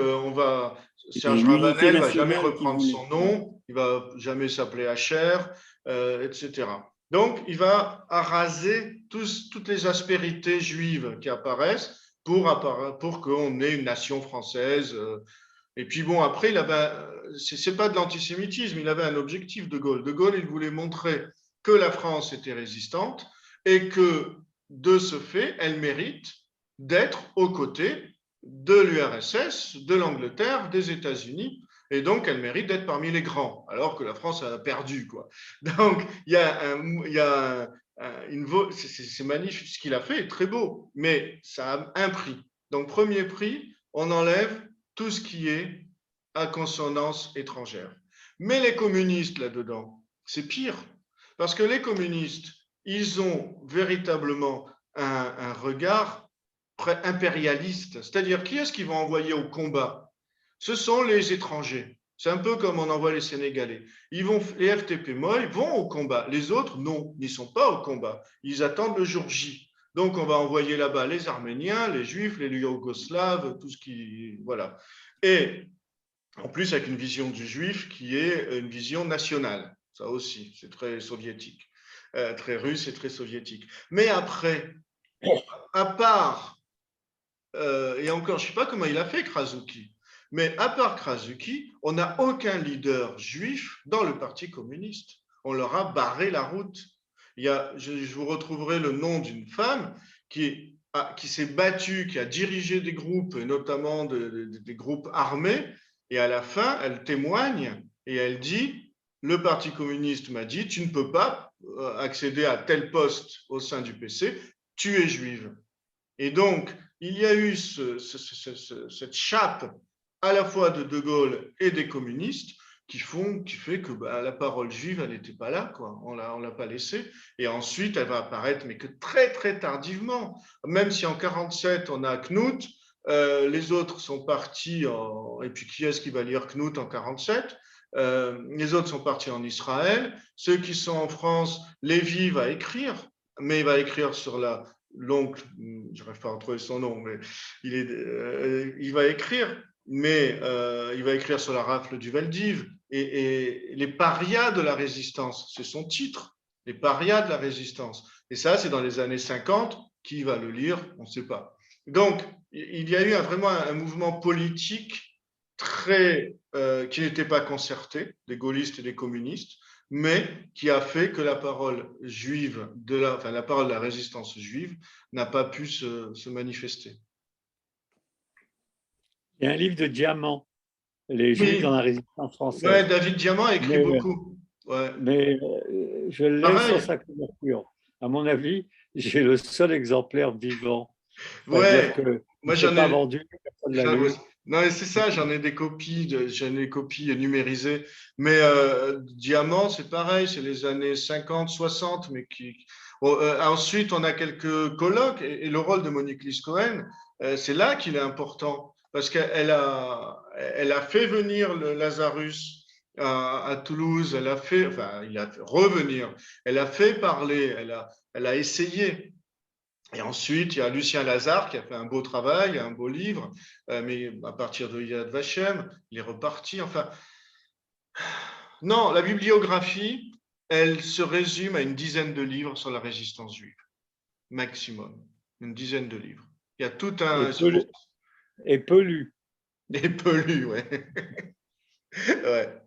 Serge Ravanel ne va jamais reprendre son nom, il ne va jamais s'appeler Hacher, etc. Donc, il va raser toutes les aspérités juives qui apparaissent pour qu'on ait une nation française. Et puis bon, après, c'est pas de l'antisémitisme, il avait un objectif, De Gaulle. De Gaulle, il voulait montrer que la France était résistante et que, de ce fait, elle mérite d'être aux côtés de l'URSS, de l'Angleterre, des États-Unis, et donc elle mérite d'être parmi les grands, alors que la France a perdu, quoi. Donc, c'est magnifique, ce qu'il a fait est très beau, mais ça a un prix. Donc, premier prix, on enlève tout ce qui est à consonance étrangère. Mais les communistes là-dedans, c'est pire, parce que les communistes, ils ont véritablement un regard impérialiste, c'est-à-dire qui est-ce qu'ils vont envoyer au combat? Ce sont les étrangers. C'est un peu comme on envoie les Sénégalais. Les FTP-MOI vont au combat. Les autres, non, ils ne sont pas au combat. Ils attendent le jour J. Donc, on va envoyer là-bas les Arméniens, les Juifs, les Yougoslaves, tout ce qui… Voilà. Et en plus, avec une vision du Juif qui est une vision nationale. Ça aussi, c'est très soviétique. Très russe et très soviétique. Mais après, à part… et encore, je ne sais pas comment il a fait, Krasuki. Mais à part Krasuki, on n'a aucun leader juif dans le Parti communiste. On leur a barré la route. Je vous retrouverai le nom d'une femme qui s'est battue, qui a dirigé des groupes, notamment des groupes armés, et à la fin, elle témoigne et elle dit, le Parti communiste m'a dit, tu ne peux pas accéder à tel poste au sein du PC, tu es juive. Et donc, il y a eu cette chape à la fois de Gaulle et des communistes qui fait que la parole juive, elle n'était pas là, quoi. On l'a pas laissée. Et ensuite, elle va apparaître, mais que très, très tardivement. Même si en 47, on a Knut, les autres sont partis et puis qui est-ce qui va lire Knut en 47? Les autres sont partis en Israël. Ceux qui sont en France, Lévi va écrire, mais il va écrire sur l'oncle, je n'arrive pas à retrouver son nom, mais il va écrire, mais il va écrire sur la rafle du Veldiv. Et les parias de la résistance, c'est son titre, les parias de la résistance. Et ça, c'est dans les années 50. Qui va le lire? On ne sait pas. Donc, il y a eu vraiment un mouvement politique qui n'était pas concerté, des gaullistes et des communistes, mais qui a fait que la parole juive, la parole de la résistance juive n'a pas pu se manifester. Il y a un livre de Diamant, Les Juifs dans la résistance française. Ouais, David Diamant a écrit beaucoup. Ouais. Mais je l'ai sur sa couverture. À mon avis, j'ai le seul exemplaire vivant. Ouais. Que moi j'en ai pas vendu, personne l'a lu. Non, c'est ça, j'en ai des copies, numérisées. Mais Diamant, c'est pareil, c'est les années 50, 60, mais ensuite, on a quelques colloques, et le rôle de Monique Lys-Cohen, c'est là qu'il est important, parce qu'elle a fait venir le Lazarus à Toulouse, il a fait revenir, elle a fait parler, elle a essayé. Et ensuite, il y a Lucien Lazare qui a fait un beau travail, un beau livre, mais à partir de Yad Vashem, il est reparti. Enfin, non, la bibliographie, elle se résume à une dizaine de livres sur la résistance juive, maximum, une dizaine de livres. Il y a tout un... Et peu lu. Et peu lu, ouais. Ouais.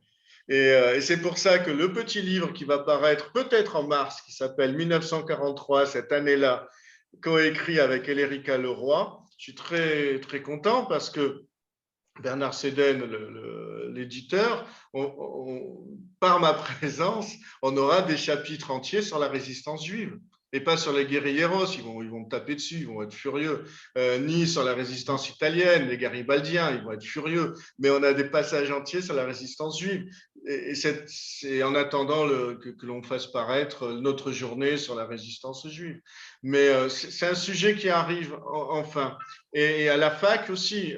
Et c'est pour ça que le petit livre qui va paraître peut-être en mars, qui s'appelle 1943, cette année-là, coécrit avec Elérica Leroy. Je suis très, très content parce que Bernard Séden, l'éditeur, par ma présence, on aura des chapitres entiers sur la résistance juive. Et pas sur les guérilleros, ils vont me taper dessus, ils vont être furieux. Ni sur la résistance italienne, les garibaldiens, ils vont être furieux. Mais on a des passages entiers sur la résistance juive. Et c'est en attendant que l'on fasse paraître notre journée sur la résistance juive. Mais c'est un sujet qui arrive enfin. Et à la fac aussi,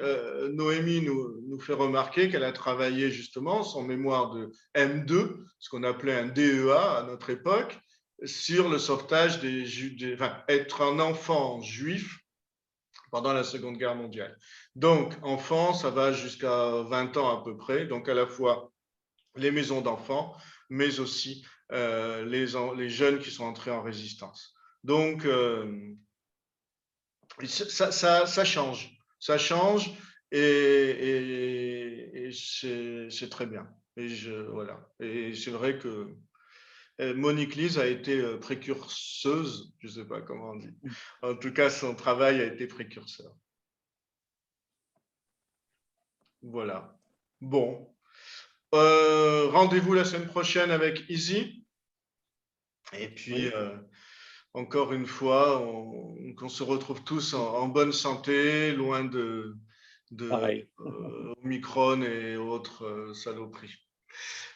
Noémie nous fait remarquer qu'elle a travaillé justement son mémoire de M2, ce qu'on appelait un DEA à notre époque, sur le sauvetage être un enfant juif pendant la Seconde Guerre mondiale. Donc, enfant, ça va jusqu'à 20 ans à peu près, donc à la fois les maisons d'enfants, mais aussi les jeunes qui sont entrés en résistance. Donc, ça change et c'est très bien. Voilà. Et c'est vrai que Monique Lys a été précurseuse, je ne sais pas comment on dit. En tout cas, son travail a été précurseur. Voilà. Bon. Rendez-vous la semaine prochaine avec Izzy. Et puis, encore une fois, qu'on se retrouve tous en bonne santé, loin de Omicron et autres saloperies.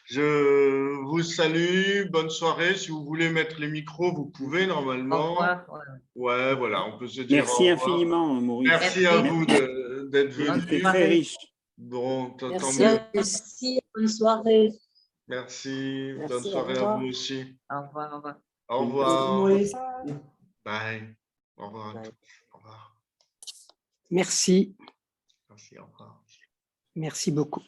Je vous salue, bonne soirée. Si vous voulez mettre les micros, vous pouvez normalement. Au revoir. Ouais, voilà, on peut se dire. Merci infiniment, Maurice. Merci à vous d'être venus. C'était très riche. Bon, tant Merci. mieux. Merci, bonne soirée. Merci, bonne Merci, soirée à vous aussi. Au revoir, au revoir. Au revoir. Merci. Bye. Au revoir. Bye. Au revoir. Merci. Merci, au revoir. Merci beaucoup.